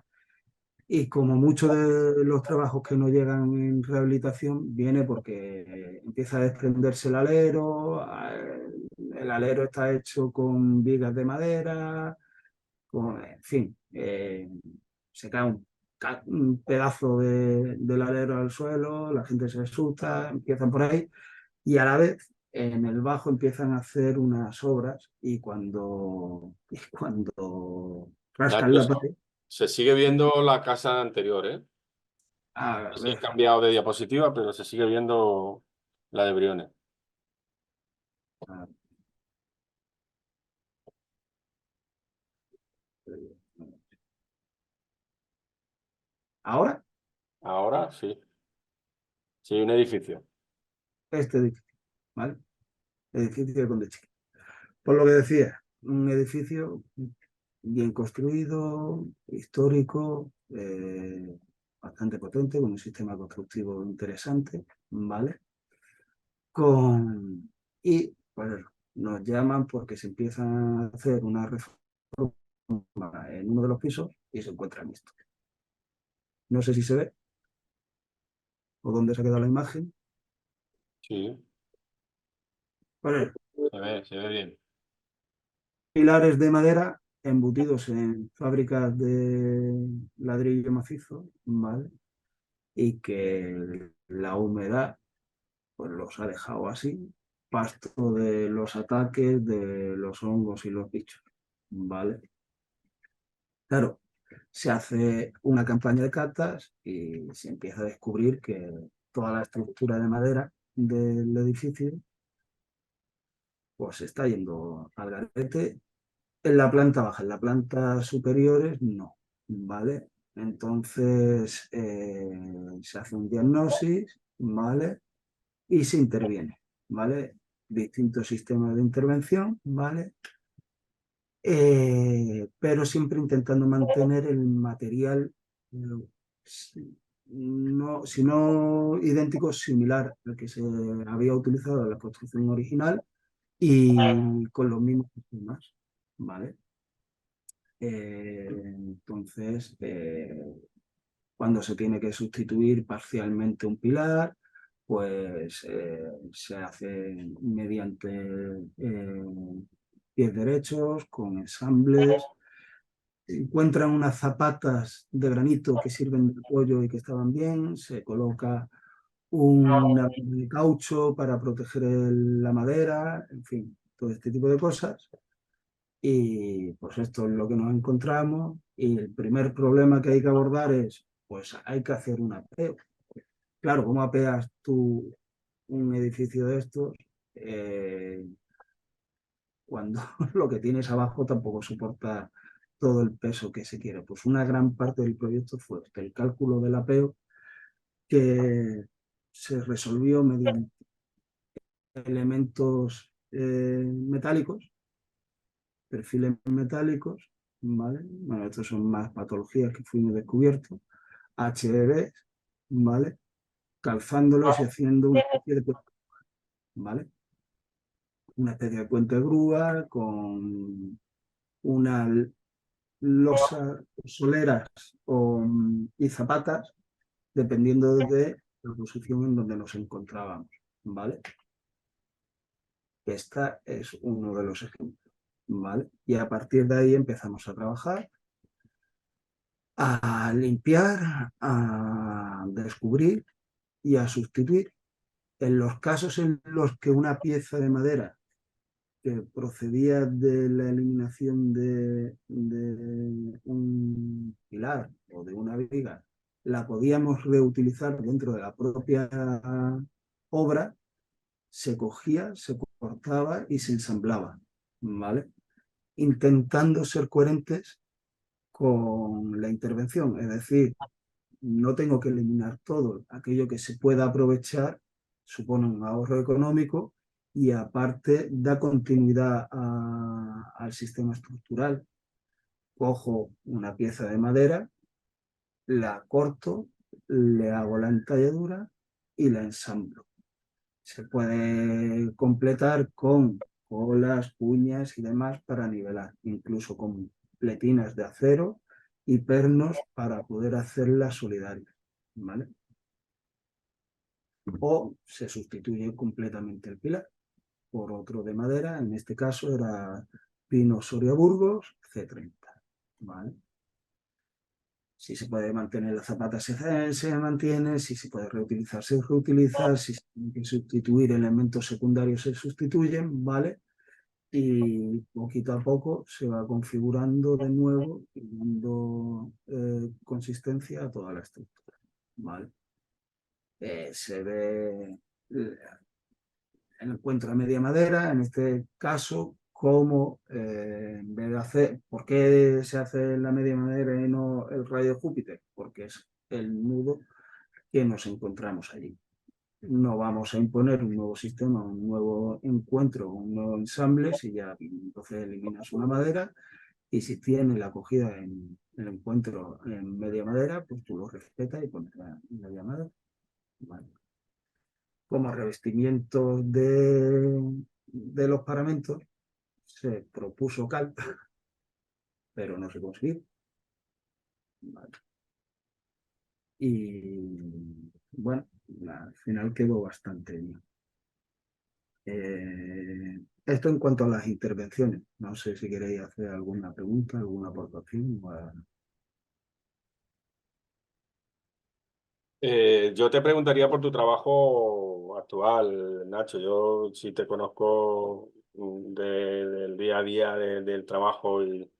Speaker 2: Y como muchos de los trabajos que no llegan en rehabilitación viene porque empieza a desprenderse el alero está hecho con vigas de madera, en fin, se cae un pedazo del alero al suelo, la gente se asusta, empiezan por ahí y a la vez en el bajo empiezan a hacer unas obras y cuando rascan la pared.
Speaker 1: Se sigue viendo la casa anterior, ¿eh?
Speaker 2: A
Speaker 1: Se ha
Speaker 2: ver,
Speaker 1: cambiado de diapositiva, pero se sigue viendo la de Briones.
Speaker 2: ahora
Speaker 1: Ahora sí. Sí, un edificio.
Speaker 2: este edificio, ¿vale? Edificio de Conde Chiqui. Por lo que decía, un edificio bien construido, histórico, bastante potente, con un sistema constructivo interesante, ¿vale? Y pues nos llaman porque se empiezan a hacer una reforma en uno de los pisos y se encuentran esto. No sé si se ve o dónde se ha quedado la imagen.
Speaker 1: Sí,
Speaker 2: Pues,
Speaker 1: se ve bien.
Speaker 2: pilares de madera embutidos en fábricas de ladrillo macizo, ¿vale? Y que la humedad pues los ha dejado así, pasto de los ataques de los hongos y los bichos, ¿vale? Claro, se hace una campaña de catas y se empieza a descubrir que toda la estructura de madera del edificio pues se está yendo al garete en la planta baja, en la planta superiores no, ¿vale? Entonces se hace un diagnosis, ¿vale? Y se interviene, ¿vale? Distintos sistemas de intervención, ¿vale? Pero siempre intentando mantener el material, si no idéntico, similar al que se había utilizado en la construcción original y con los mismos sistemas, ¿vale? Entonces, cuando se tiene que sustituir parcialmente un pilar, pues se hace mediante pies derechos, con ensambles. Se encuentran unas zapatas de granito que sirven de apoyo y que estaban bien, se coloca un caucho para proteger la madera, en fin, todo este tipo de cosas. Y pues esto es lo que nos encontramos. Y el primer problema que hay que abordar es, pues hay que hacer un apeo. Claro, ¿cómo apeas tú un edificio de estos cuando lo que tienes abajo tampoco soporta todo el peso que se quiere? Pues una gran parte del proyecto fue el cálculo del apeo que se resolvió mediante elementos metálicos, perfiles metálicos, ¿vale? Bueno, estos son más patologías que fuimos descubiertos, HDD, ¿vale? Calzándolos y haciendo una especie de, ¿vale? Una especie de puente de grúa con una losa, soleras y zapatas, dependiendo de la posición en donde nos encontrábamos, ¿vale? Esta es uno de los ejemplos, ¿vale? Y a partir de ahí empezamos a trabajar, a limpiar, a descubrir y a sustituir. En los casos en los que una pieza de madera que procedía de la eliminación de un pilar o de una viga, la podíamos reutilizar dentro de la propia obra, se cogía, se cortaba y se ensamblaba, ¿vale? Intentando ser coherentes con la intervención, es decir, no tengo que eliminar todo, aquello que se pueda aprovechar supone un ahorro económico y aparte da continuidad al sistema estructural. Cojo una pieza de madera, la corto, le hago la entalladura y la ensamblo. Se puede completar con colas, cuñas y demás para nivelar, incluso con pletinas de acero y pernos para poder hacerla solidaria, ¿vale? O se sustituye completamente el pilar por otro de madera, en este caso era pino Soria Burgos C30, ¿vale? Si se puede mantener la zapata se mantiene, si se puede reutilizar se reutiliza, si se tiene que sustituir elementos secundarios se sustituyen, ¿vale? Y poquito a poco se va configurando de nuevo y dando consistencia a toda la estructura, ¿vale? Se ve el encuentro a media madera, en este caso, como en vez de hacer, ¿por qué se hace la media madera y no el rayo de Júpiter? Porque es el nudo que nos encontramos allí. No vamos a imponer un nuevo sistema, un nuevo encuentro, un nuevo ensamble, si ya entonces eliminas una madera, y si tienes la acogida en el encuentro en media madera, pues tú lo respetas y pones la media madera. Vale. Como revestimiento de los paramentos, se propuso cal, pero no se consiguió. Vale. Y bueno, al final quedó bastante bien. Esto en cuanto a las intervenciones. No sé si queréis hacer alguna pregunta, alguna aportación.
Speaker 1: Yo te preguntaría por tu trabajo actual, Nacho. Yo sí te conozco del día a día del trabajo y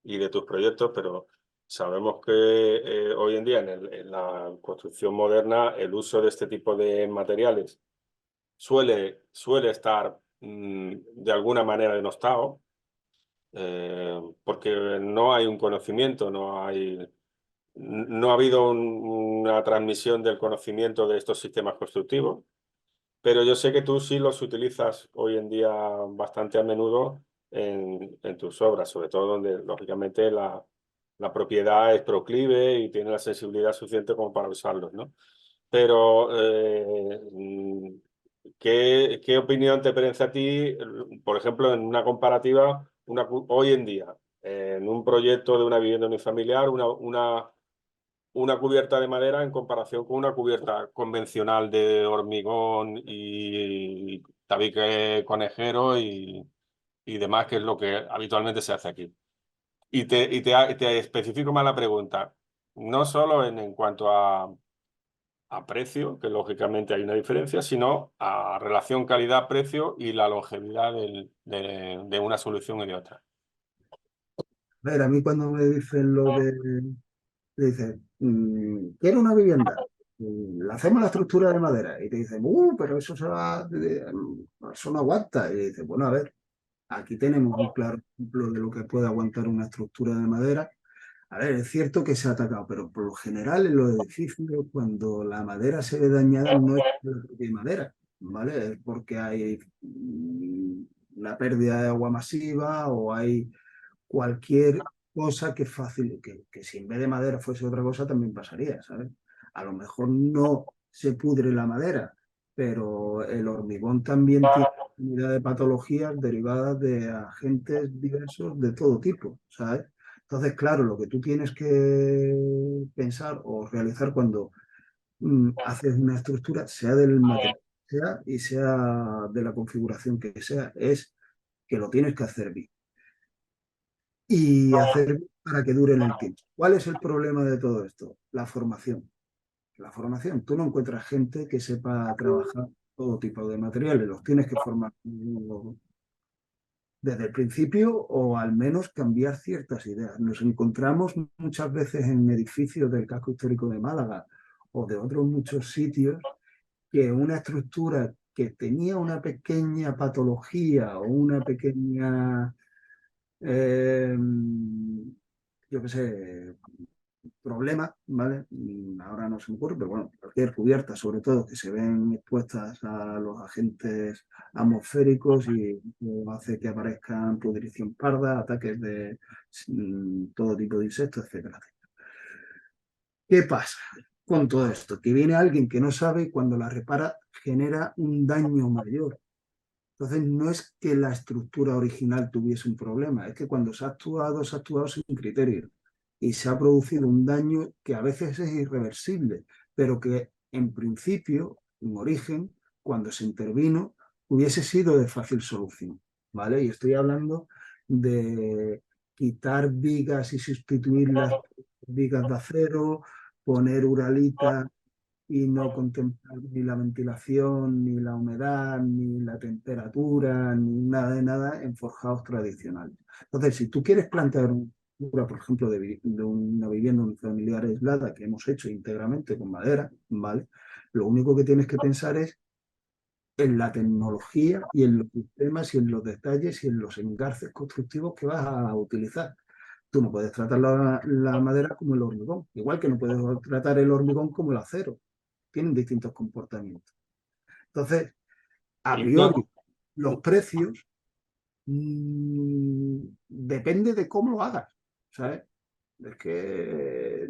Speaker 1: de tus proyectos, pero sabemos que hoy en día en la construcción moderna el uso de este tipo de materiales suele estar de alguna manera denostado, porque no hay un conocimiento, no ha habido una transmisión del conocimiento de estos sistemas constructivos, pero yo sé que tú sí los utilizas hoy en día bastante a menudo en tus obras, sobre todo donde lógicamente la propiedad es proclive y tiene la sensibilidad suficiente como para usarlos, ¿no? Pero, ¿qué opinión te merece a ti, por ejemplo, en una comparativa, hoy en día, en un proyecto de una vivienda unifamiliar, una cubierta de madera en comparación con una cubierta convencional de hormigón y tabique conejero y demás, que es lo que habitualmente se hace aquí? Y te especifico más la pregunta, no solo en cuanto a precio, que lógicamente hay una diferencia, sino a relación calidad-precio y la longevidad de una solución y de otra.
Speaker 2: A ver, a mí cuando me dicen lo de... Le dicen, quiero una vivienda. Le hacemos la estructura de madera. Y te dicen, pero eso eso no aguanta. Y dices, bueno, a ver, aquí tenemos un claro ejemplo de lo que puede aguantar una estructura de madera. A ver, es cierto que se ha atacado, pero por lo general en los edificios, cuando la madera se ve dañada, no es por la propia madera, ¿vale? Es porque hay una pérdida de agua masiva o hay cualquier cosa que si en vez de madera fuese otra cosa también pasaría, ¿sabes? A lo mejor no se pudre la madera, pero el hormigón también tiene unidad de patologías derivadas de agentes diversos de todo tipo, ¿sabes? Entonces, claro, lo que tú tienes que pensar o realizar cuando haces una estructura, sea del material que sea y sea de la configuración que sea, es que lo tienes que hacer bien y hacer para que dure en el tiempo. ¿Cuál es el problema de todo esto? La formación. La formación. Tú no encuentras gente que sepa trabajar todo tipo de materiales, los tienes que formar desde el principio o al menos cambiar ciertas ideas. Nos encontramos muchas veces en edificios del casco histórico de Málaga o de otros muchos sitios que una estructura que tenía una pequeña patología o una pequeña yo qué sé, problema, ¿vale? Ahora no se me ocurre, pero bueno, cualquier cubierta, sobre todo, que se ven expuestas a los agentes atmosféricos y hace que aparezcan pudrición parda, ataques de todo tipo de insectos, etcétera. ¿Qué pasa con todo esto? Que viene alguien que no sabe y cuando la repara genera un daño mayor. Entonces, no es que la estructura original tuviese un problema, es que cuando se ha actuado sin criterio. y se ha producido un daño que a veces es irreversible, pero que en principio, en origen, cuando se intervino, hubiese sido de fácil solución, ¿vale? Y estoy hablando de quitar vigas y sustituirlas por vigas de acero, poner uralita y no contemplar ni la ventilación, ni la humedad, ni la temperatura, ni nada de nada en forjados tradicionales. Entonces, si tú quieres plantear una estructura, por ejemplo, de una vivienda unifamiliar aislada que hemos hecho íntegramente con madera, ¿vale? Lo único que tienes que pensar es en la tecnología y en los sistemas y en los detalles y en los engarces constructivos que vas a utilizar. Tú no puedes tratar la madera como el hormigón, igual que no puedes tratar el hormigón como el acero. Tienen distintos comportamientos. Entonces, a priori, los precios depende de cómo lo hagas, ¿sabes? Es que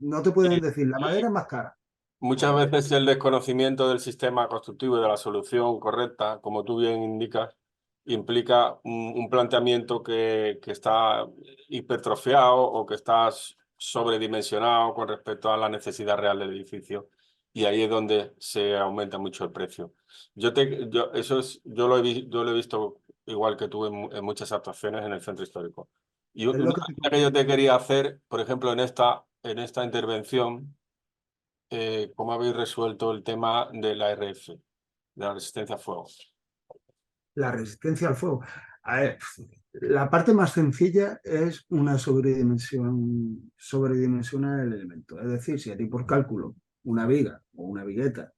Speaker 2: no te pueden decir, la madera es más cara.
Speaker 1: Muchas veces el desconocimiento del sistema constructivo y de la solución correcta, como tú bien indicas, implica un planteamiento que está hipertrofiado o que está sobredimensionado con respecto a la necesidad real del edificio, y ahí es donde se aumenta mucho el precio. Yo lo he visto igual que tú en muchas actuaciones en el centro histórico. Y
Speaker 2: Es
Speaker 1: una
Speaker 2: lo
Speaker 1: pregunta que yo te quería hacer, por ejemplo, en esta intervención, ¿cómo habéis resuelto el tema de la RF, de la resistencia a fuego?
Speaker 2: La resistencia al fuego. A ver, la parte más sencilla es una sobredimensionar el elemento. Es decir, si a ti por cálculo una viga o una vigueta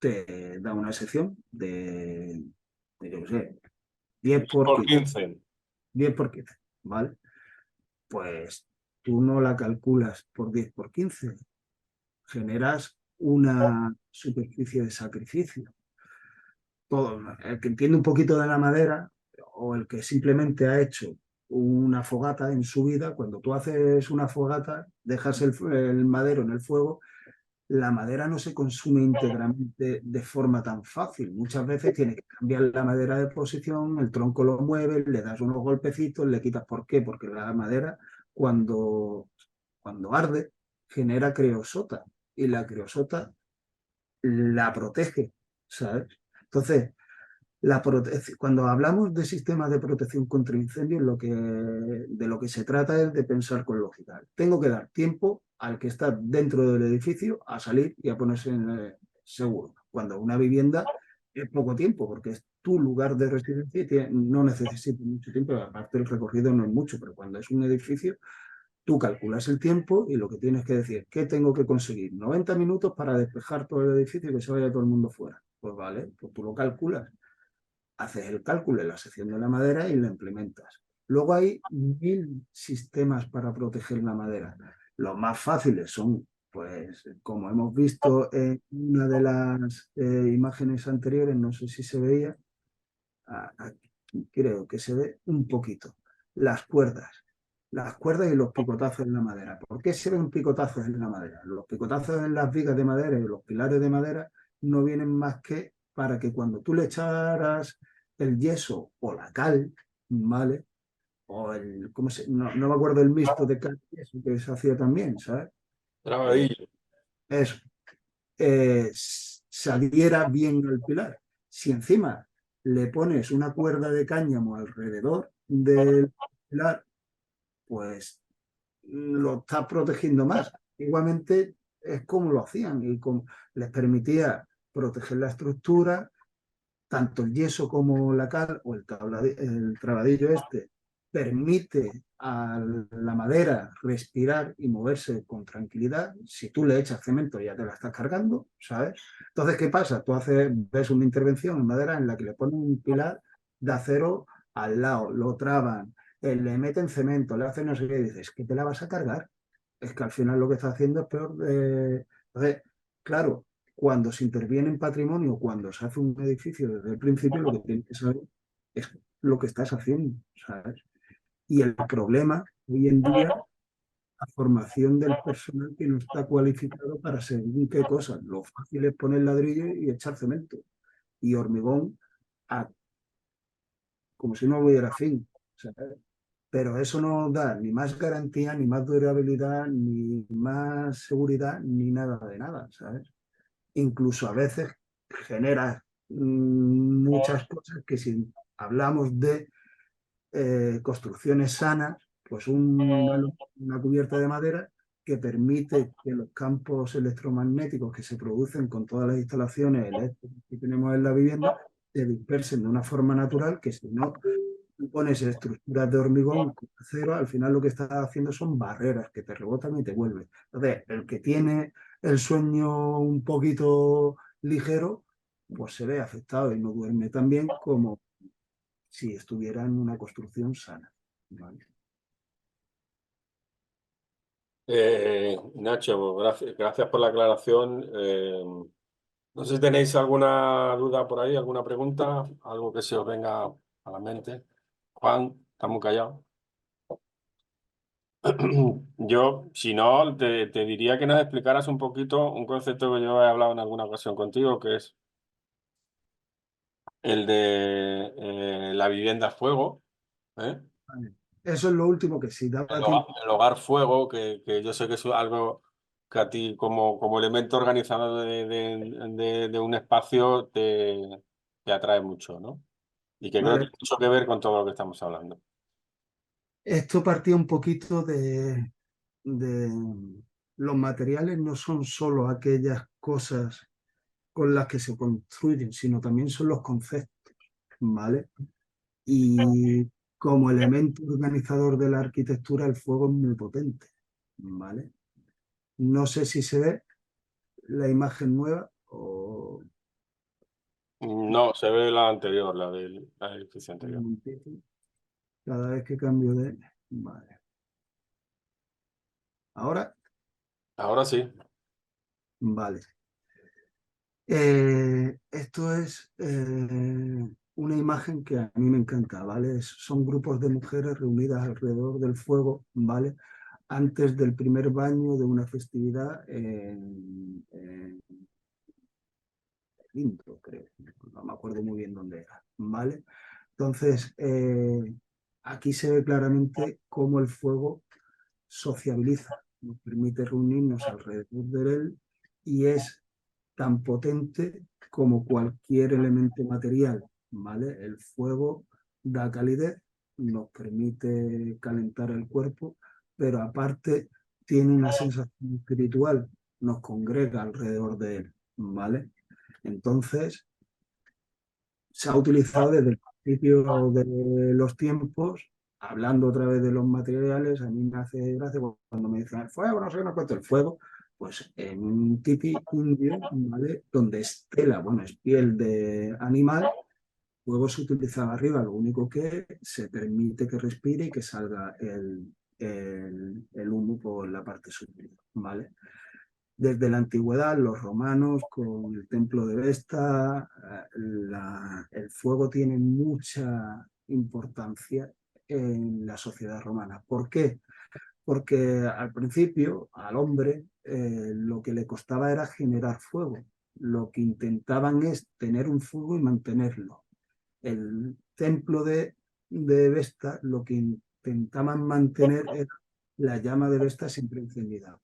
Speaker 2: te da una sección de yo qué sé, 10 por
Speaker 1: Por
Speaker 2: 15,
Speaker 1: 15.
Speaker 2: 10 por 15, ¿vale? Pues tú no la calculas por 10 por 15, generas una superficie de sacrificio. Todo, el que entiende un poquito de la madera o el que simplemente ha hecho una fogata en su vida, cuando tú haces una fogata, dejas el madero en el fuego, la madera no se consume íntegramente de forma tan fácil. Muchas veces tienes que cambiar la madera de posición, el tronco lo mueves, le das unos golpecitos, le quitas. ¿Por qué? Porque la madera cuando arde genera creosota y la creosota la protege, ¿sabes? Entonces, cuando hablamos de sistemas de protección contra incendios, de lo que se trata es de pensar con lógica. Tengo que dar tiempo al que está dentro del edificio a salir y a ponerse seguro. Cuando una vivienda es poco tiempo, porque es tu lugar de residencia y no necesita mucho tiempo, aparte el recorrido no es mucho, pero cuando es un edificio, tú calculas el tiempo y lo que tienes que decir, ¿qué tengo que conseguir? 90 minutos para despejar todo el edificio y que se vaya todo el mundo fuera. Pues vale, pues tú lo calculas, haces el cálculo en la sección de la madera y lo implementas. Luego hay 1000 sistemas para proteger la madera. Los más fáciles son, pues, como hemos visto en una de las imágenes anteriores, no sé si se veía, aquí creo que se ve un poquito, las cuerdas. Las cuerdas y los picotazos en la madera. ¿Por qué se ven picotazos en la madera? Los picotazos en las vigas de madera y los pilares de madera no vienen más que para que cuando tú le echaras el yeso o la cal, ¿vale? O no me acuerdo el mixto de cal y yeso que se hacía también, ¿sabes?
Speaker 1: Trabadillo.
Speaker 2: Eso. Se adhiera bien al pilar. Si encima le pones una cuerda de cáñamo alrededor del pilar, pues lo está protegiendo más. Igualmente es como lo hacían y les permitía proteger la estructura, tanto el yeso como la cal o el trabadillo permite a la madera respirar y moverse con tranquilidad. Si tú le echas cemento ya te la estás cargando, ¿sabes? Entonces, ¿qué pasa? Ves una intervención en madera en la que le ponen un pilar de acero al lado, lo traban, le meten cemento, le hacen no sé qué, y dices, ¿qué te la vas a cargar? Es que al final lo que está haciendo es peor. Entonces, claro, cuando se interviene en patrimonio, cuando se hace un edificio desde el principio, lo que tienes que saber es lo que estás haciendo, ¿sabes? Y el problema hoy en día, la formación del personal que no está cualificado para según qué cosas. Lo fácil es poner ladrillo y echar cemento y hormigón como si no hubiera fin, ¿sabes? pero eso no da ni más garantía, ni más durabilidad, ni más seguridad, ni nada de nada, ¿sabes? Incluso a veces genera muchas cosas que si hablamos de construcciones sanas, pues una cubierta de madera que permite que los campos electromagnéticos que se producen con todas las instalaciones eléctricas que tenemos en la vivienda se dispersen de una forma natural que si no pones estructuras de hormigón con acero, al final lo que estás haciendo son barreras que te rebotan y te vuelven. Entonces, el que tiene el sueño un poquito ligero, pues se ve afectado y no duerme tan bien como si estuviera en una construcción sana. ¿Vale?
Speaker 1: Nacho, gracias por la aclaración. No sé si tenéis alguna duda por ahí, alguna pregunta, algo que se os venga a la mente. Juan, está muy callado. Yo, si no, te diría que nos explicaras un poquito un concepto que yo he hablado en alguna ocasión contigo, que es el de la vivienda a fuego, ¿eh?
Speaker 2: Vale. Eso es lo último que si daba tiempo.
Speaker 1: El hogar fuego, que yo sé que es algo que a ti como elemento organizador de un espacio te atrae mucho, ¿no? Y que creo que
Speaker 2: Vale.
Speaker 1: tiene mucho que ver con todo lo que estamos hablando.
Speaker 2: Esto partía un poquito de los materiales no son solo aquellas cosas con las que se construyen, sino también son los conceptos, ¿vale? Y como elemento organizador de la arquitectura, el fuego es muy potente, ¿vale? No sé si se ve la imagen nueva o
Speaker 1: No, se ve la anterior, la del edificio
Speaker 2: un
Speaker 1: anterior.
Speaker 2: momentito. Cada vez que cambio de... Vale. Ahora,
Speaker 1: Ahora sí.
Speaker 2: vale. Esto es una imagen que a mí me encanta, ¿vale? Son grupos de mujeres reunidas alrededor del fuego, ¿vale? Antes del primer baño de una festividad en Intro, creo. No me acuerdo muy bien dónde era, ¿vale? Entonces, aquí se ve claramente cómo el fuego sociabiliza, nos permite reunirnos alrededor de él y es tan potente como cualquier elemento material, ¿vale? El fuego da calidez, nos permite calentar el cuerpo, pero aparte tiene una sensación espiritual, nos congrega alrededor de él, ¿vale? Entonces, se ha utilizado desde el principio de los tiempos, hablando otra vez de los materiales. A mí me hace gracia cuando me dicen el fuego, no sé, no cuento el fuego, pues en un tipi indio, ¿vale? Donde es tela, bueno, es piel de animal, fuego se utilizaba arriba, lo único que se permite que respire y que salga el humo por la parte superior, ¿vale? Desde la antigüedad, los romanos con el templo de Vesta, el fuego tiene mucha importancia en la sociedad romana. ¿Por qué? Porque al principio al hombre lo que le costaba era generar fuego. Lo que intentaban es tener un fuego y mantenerlo. El templo de Vesta lo que intentaban mantener era la llama de Vesta siempre encendida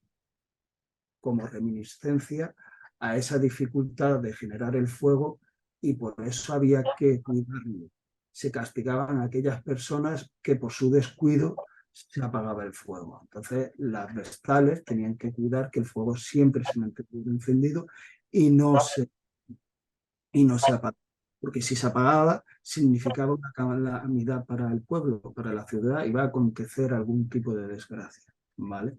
Speaker 2: como reminiscencia a esa dificultad de generar el fuego y por eso había que cuidarlo. Se castigaban a aquellas personas que por su descuido se apagaba el fuego. Entonces las vestales tenían que cuidar que el fuego siempre se mantuviera encendido y no se apagaba. Porque si se apagaba, significaba una calamidad para el pueblo, para la ciudad, y va a acontecer algún tipo de desgracia, ¿vale?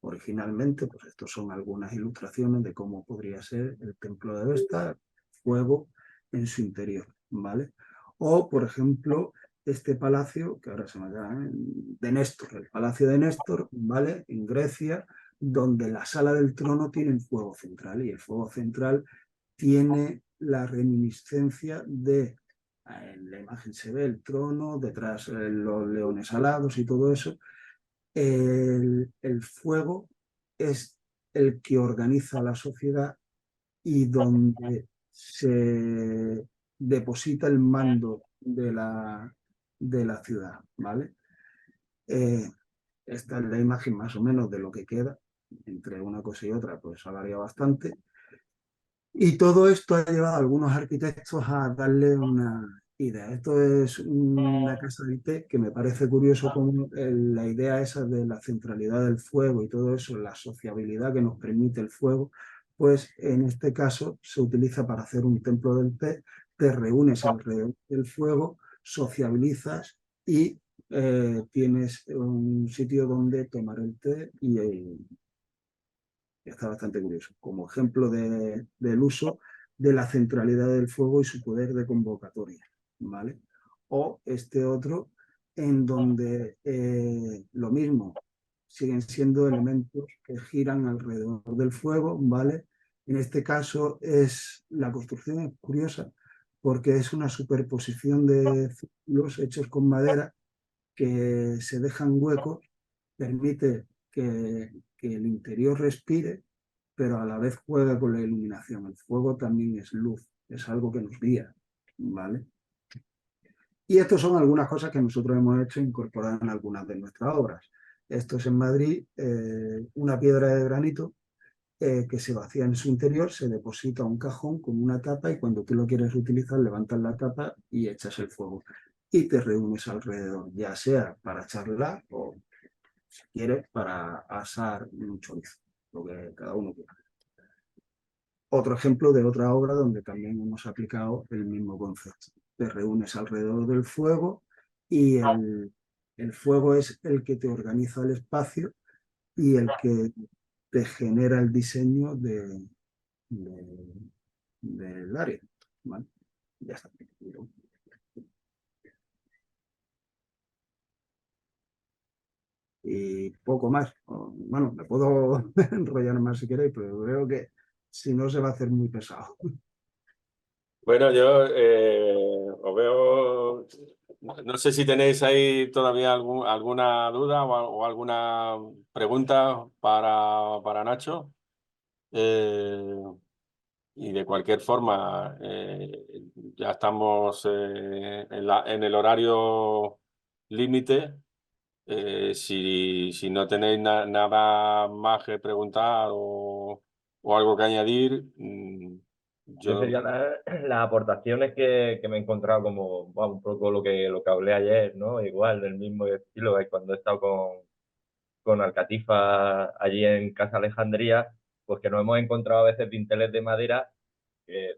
Speaker 2: Originalmente, pues estos son algunas ilustraciones de cómo podría ser el templo de Vesta, fuego en su interior, ¿vale? O, por ejemplo, este palacio, que ahora se me da, de Néstor, el palacio de Néstor, ¿vale? En Grecia, donde la sala del trono tiene el fuego central y el fuego central tiene la reminiscencia de, en la imagen se ve el trono, detrás los leones alados y todo eso. El fuego es el que organiza la sociedad y donde se deposita el mando de la ciudad, ¿vale? Esta es la imagen más o menos de lo que queda. Entre una cosa y otra, pues ha variado bastante. Y todo esto ha llevado a algunos arquitectos a darle una idea. Esto es una casa de té que me parece curioso como la idea esa de la centralidad del fuego y todo eso, la sociabilidad que nos permite el fuego, pues en este caso se utiliza para hacer un templo del té, te reúnes alrededor del fuego, sociabilizas y tienes un sitio donde tomar el té y está bastante curioso, como ejemplo del uso de la centralidad del fuego y su poder de convocatoria, ¿vale? O este otro, en donde lo mismo, siguen siendo elementos que giran alrededor del fuego, ¿vale? En este caso la construcción es curiosa porque es una superposición de círculos hechos con madera que se dejan huecos, permite que el interior respire, pero a la vez juega con la iluminación. El fuego también es luz, es algo que nos guía, ¿vale? Y estas son algunas cosas que nosotros hemos hecho incorporar en algunas de nuestras obras. Esto es en Madrid, una piedra de granito que se vacía en su interior, se deposita un cajón con una tapa y cuando tú lo quieres utilizar levantas la tapa y echas el fuego. Y te reúnes alrededor, ya sea para charlar o, si quieres, para asar un chorizo, lo que cada uno quiera. Otro ejemplo de otra obra donde también hemos aplicado el mismo concepto. Te reúnes alrededor del fuego y el fuego es el que te organiza el espacio y el que te genera el diseño del área. ¿Vale? Ya está. Y poco más. Bueno, me puedo enrollar más si queréis, pero creo que si no se va a hacer muy pesado.
Speaker 1: Bueno, yo os veo, no sé si tenéis ahí todavía alguna duda o alguna pregunta para Nacho. Y de cualquier forma, ya estamos en el horario límite. Si no tenéis nada más que preguntar o algo que añadir,
Speaker 3: Yo
Speaker 1: yo...
Speaker 3: sería las aportaciones que me he encontrado como bueno, un poco lo que hablé ayer, ¿no? Igual, del mismo estilo que cuando he estado con Alcatifa allí en Casa Alejandría, pues que nos hemos encontrado a veces dinteles de madera que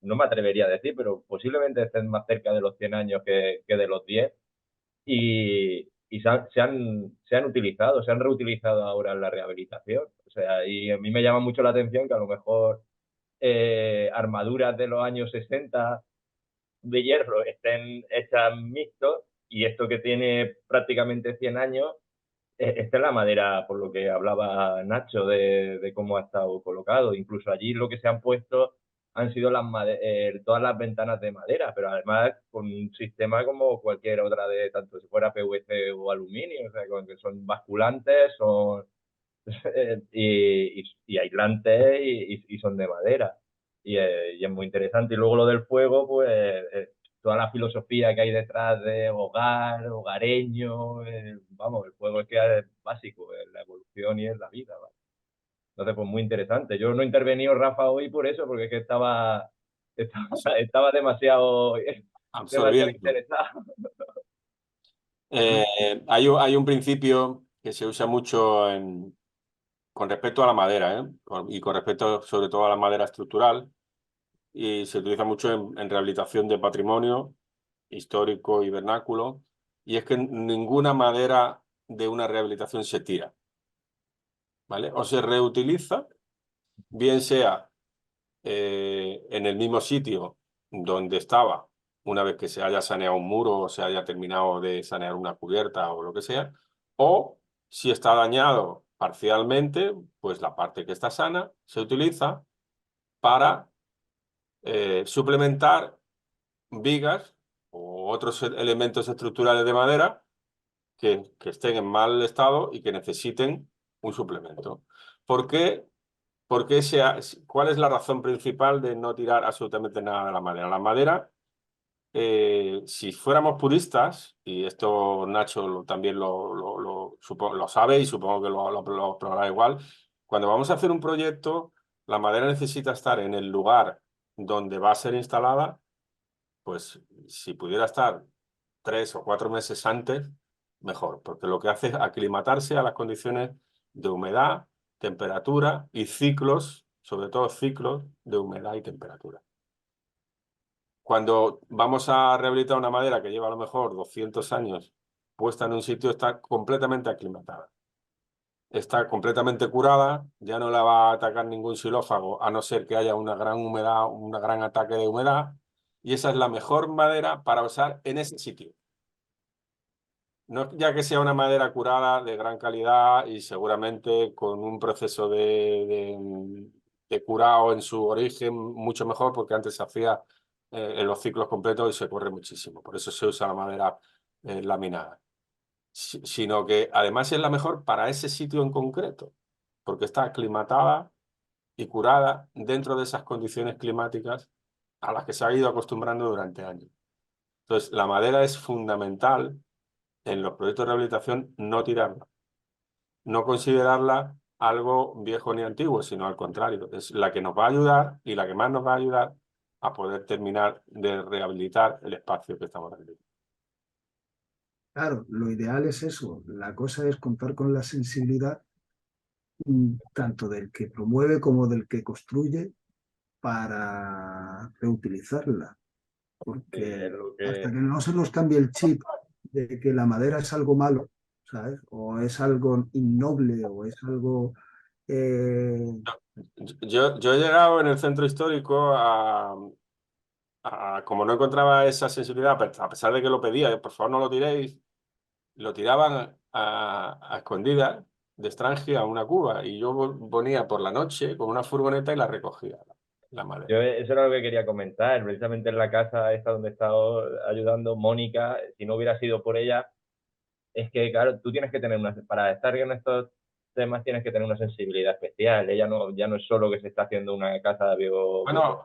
Speaker 3: no me atrevería a decir, pero posiblemente estén más cerca de los 100 años que de los 10 y se han utilizado, se han reutilizado ahora en la rehabilitación. O sea, y a mí me llama mucho la atención que a lo mejor armaduras de los años 60 de hierro estén hechas mixtos y esto que tiene prácticamente 100 años, esta es la madera, por lo que hablaba Nacho, de cómo ha estado colocado. Incluso allí lo que se han puesto han sido todas las ventanas de madera, pero además con un sistema como cualquier otra de tanto si fuera PVC o aluminio, o sea, que son basculantes, son y aislantes y son de madera. Y es muy interesante. Y luego lo del fuego, pues toda la filosofía que hay detrás de hogar, hogareño, vamos, el fuego es que es básico en la evolución y en la vida. ¿Vale? Entonces, pues muy interesante. Yo no he intervenido, Rafa, hoy por eso, porque es que estaba demasiado, demasiado
Speaker 1: Absorbiendo.
Speaker 3: interesado.
Speaker 1: Hay un principio que se usa mucho con respecto a la madera, y con respecto sobre todo a la madera estructural, y se utiliza mucho en rehabilitación de patrimonio histórico y vernáculo, y es que ninguna madera de una rehabilitación se tira, ¿vale? O se reutiliza, bien sea en el mismo sitio donde estaba, una vez que se haya saneado un muro o se haya terminado de sanear una cubierta o lo que sea, o si está dañado parcialmente, pues la parte que está sana se utiliza para suplementar vigas o otros elementos estructurales de madera que estén en mal estado y que necesiten un suplemento. ¿Por qué? ¿Cuál es la razón principal de no tirar absolutamente nada de la madera? La madera si fuéramos puristas, y esto Nacho también lo sabe y supongo que lo probará igual, cuando vamos a hacer un proyecto, la madera necesita estar en el lugar donde va a ser instalada, pues si pudiera estar 3 o 4 meses antes, mejor, porque lo que hace es aclimatarse a las condiciones de humedad, temperatura y ciclos, sobre todo ciclos de humedad y temperatura. Cuando vamos a rehabilitar una madera que lleva a lo mejor 200 años puesta en un sitio, está completamente aclimatada. Está completamente curada, ya no la va a atacar ningún xilófago, a no ser que haya una gran humedad, un gran ataque de humedad, y esa es la mejor madera para usar en ese sitio. No ya que sea una madera curada de gran calidad y seguramente con un proceso de curado en su origen mucho mejor, porque antes se hacía en los ciclos completos y se corre muchísimo. Por eso se usa la madera laminada. Sino que además es la mejor para ese sitio en concreto, porque está aclimatada y curada dentro de esas condiciones climáticas a las que se ha ido acostumbrando durante años. Entonces, la madera es fundamental en los proyectos de rehabilitación, no tirarla, no considerarla algo viejo ni antiguo, sino al contrario, es la que nos va a ayudar y la que más nos va a ayudar a poder terminar de rehabilitar el espacio que estamos rehabilitando.
Speaker 2: Claro, lo ideal es eso. La cosa es contar con la sensibilidad tanto del que promueve como del que construye para reutilizarla. Porque hasta que no se nos cambie el chip de que la madera es algo malo, ¿sabes? O es algo innoble, o es algo...
Speaker 1: Yo he llegado en el centro histórico como no encontraba esa sensibilidad, a pesar de que lo pedía, por favor no lo tiréis, lo tiraban a escondidas de extranjero a una cuba y yo ponía por la noche con una furgoneta y la recogía, la madera.
Speaker 3: Eso era lo que quería comentar, precisamente en la casa esta donde he estado ayudando, Mónica, si no hubiera sido por ella, es que, claro, tú tienes que tener para estar en estos temas tienes que tener una sensibilidad especial. Ella ya no es solo que se está haciendo una casa
Speaker 1: Bueno,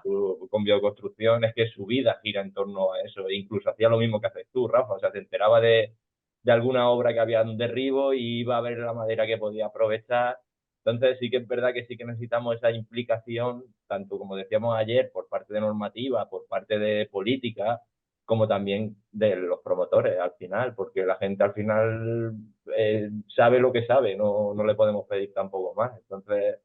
Speaker 3: con bioconstrucción, es que su vida gira en torno a eso. E incluso hacía lo mismo que haces tú, Rafa. O sea, se enteraba de alguna obra que había un derribo y iba a ver la madera que podía aprovechar. Entonces sí que es verdad que sí que necesitamos esa implicación, tanto como decíamos ayer, por parte de normativa, por parte de política, como también de los promotores al final, porque la gente al final sabe lo que sabe, no le podemos pedir tampoco más. Entonces,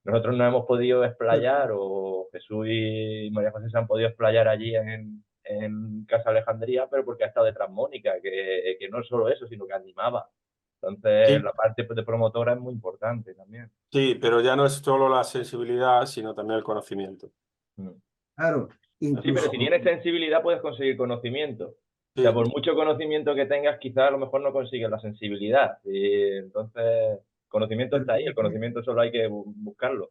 Speaker 3: nosotros nos hemos podido explayar, o Jesús y María José se han podido explayar allí en Casa Alejandría, pero porque ha estado detrás Mónica, que no es solo eso, sino que animaba. Entonces,
Speaker 1: sí,
Speaker 3: la parte de promotora es muy importante también.
Speaker 1: sí, pero ya no es solo la sensibilidad, sino también el conocimiento.
Speaker 2: Claro,
Speaker 3: Sí, pero
Speaker 2: incluso...
Speaker 3: si tienes sensibilidad puedes conseguir conocimiento. O sea,
Speaker 1: Sí,
Speaker 3: por mucho conocimiento que tengas, quizás a lo mejor no consigues la sensibilidad. Y entonces, conocimiento
Speaker 2: pero
Speaker 3: está ahí, el conocimiento solo hay que buscarlo.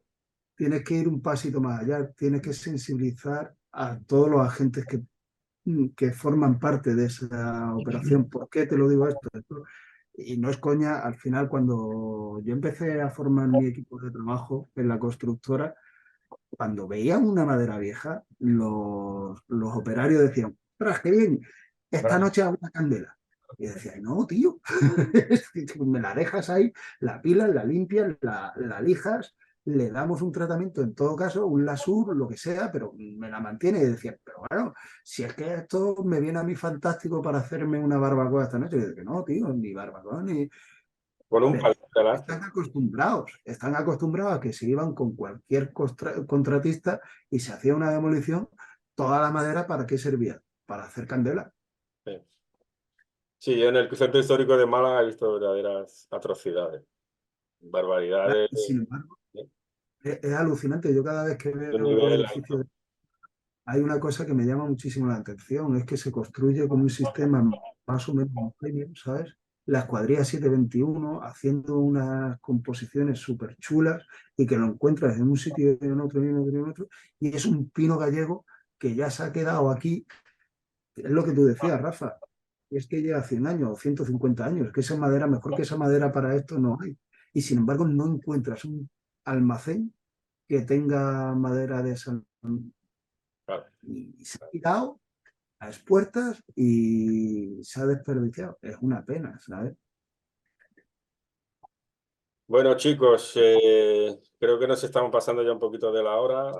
Speaker 2: tienes que ir un pasito más allá, tienes que sensibilizar a todos los agentes que forman parte de esa operación. ¿Por qué te lo digo esto? Y no es coña, al final cuando yo empecé a formar mi equipo de trabajo en la constructora, cuando veían una madera vieja, los operarios decían, ¡ostras, qué bien! Esta noche hago una candela. Y decía, no, tío, me la dejas ahí, la pilas, la limpias, la lijas, le damos un tratamiento, en todo caso, un lasur, lo que sea, pero me la mantiene. Y decía, pero bueno, si es que esto me viene a mí fantástico para hacerme una barbacoa esta noche. Y yo, que no, tío, ni barbacoa, ni...
Speaker 1: con un
Speaker 2: Pero
Speaker 1: palo.
Speaker 2: están acostumbrados a que se iban con cualquier contratista y se hacía una demolición, toda la madera, ¿para qué servía? Para hacer candela.
Speaker 1: Sí. Sí, yo en el centro histórico de Málaga he visto verdaderas atrocidades, barbaridades
Speaker 2: Y sin embargo,
Speaker 1: de
Speaker 2: es alucinante. Yo cada vez que
Speaker 1: un
Speaker 2: veo
Speaker 1: nivel
Speaker 2: edificios, hay una cosa que me llama muchísimo la atención, es que se construye con un sistema más o menos homogéneo, ¿sabes? La escuadrilla 721 haciendo unas composiciones súper chulas y que lo encuentras en un sitio y en otro y en otro y en otro, y es un pino gallego que ya se ha quedado aquí. Es lo que tú decías, Rafa, es que lleva 100 años o 150 años, que esa madera, mejor que esa madera para esto no hay. Y sin embargo no encuentras un almacén que tenga madera de esa...
Speaker 1: Claro.
Speaker 2: Y se ha quitado a expuertas y se ha desperdiciado. Es una pena, ¿sabes?
Speaker 1: Bueno, chicos, creo que nos estamos pasando ya un poquito de la hora.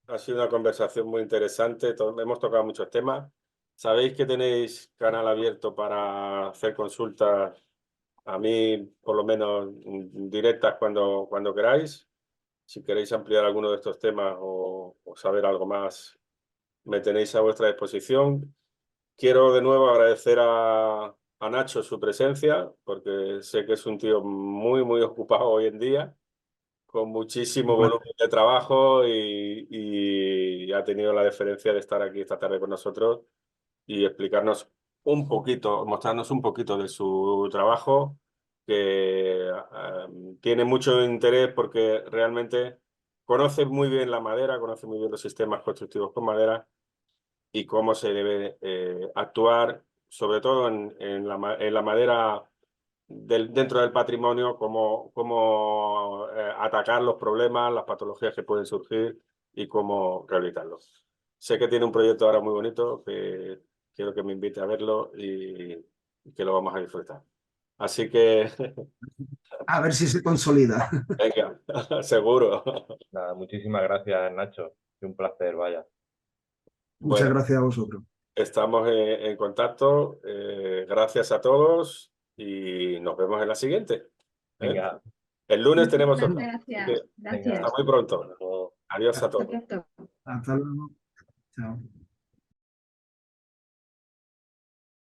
Speaker 1: Ha sido una conversación muy interesante. Hemos tocado muchos temas. Sabéis que tenéis canal abierto para hacer consultas a mí, por lo menos directas cuando queráis. Si queréis ampliar alguno de estos temas o saber algo más, me tenéis a vuestra disposición. Quiero de nuevo agradecer a Nacho su presencia, porque sé que es un tío muy, muy ocupado hoy en día, con muchísimo
Speaker 2: Bueno,
Speaker 1: volumen de trabajo y ha tenido la deferencia de estar aquí esta tarde con nosotros y explicarnos un poquito, mostrarnos un poquito de su trabajo, que tiene mucho interés porque realmente conoce muy bien la madera, conoce muy bien los sistemas constructivos con madera y cómo se debe actuar, sobre todo en la madera dentro del patrimonio, cómo atacar los problemas, las patologías que pueden surgir y cómo rehabilitarlos. Sé que tiene un proyecto ahora muy bonito que quiero que me invite a verlo y que lo vamos a disfrutar. Así que,
Speaker 2: a ver si se consolida.
Speaker 1: venga, seguro.
Speaker 3: Nada, muchísimas gracias, Nacho. Es un placer, vaya.
Speaker 2: Muchas
Speaker 1: Bueno,
Speaker 2: gracias a vosotros.
Speaker 1: estamos en contacto. Gracias a todos y nos vemos en la siguiente.
Speaker 3: Venga,
Speaker 1: El lunes tenemos
Speaker 4: Muchísimas
Speaker 1: otra. Así que
Speaker 4: gracias.
Speaker 3: venga.
Speaker 1: hasta
Speaker 4: Gracias.
Speaker 1: muy pronto.
Speaker 3: Hasta luego.
Speaker 1: Adiós a
Speaker 4: Hasta
Speaker 1: todos.
Speaker 4: pronto.
Speaker 2: Hasta luego. Chao.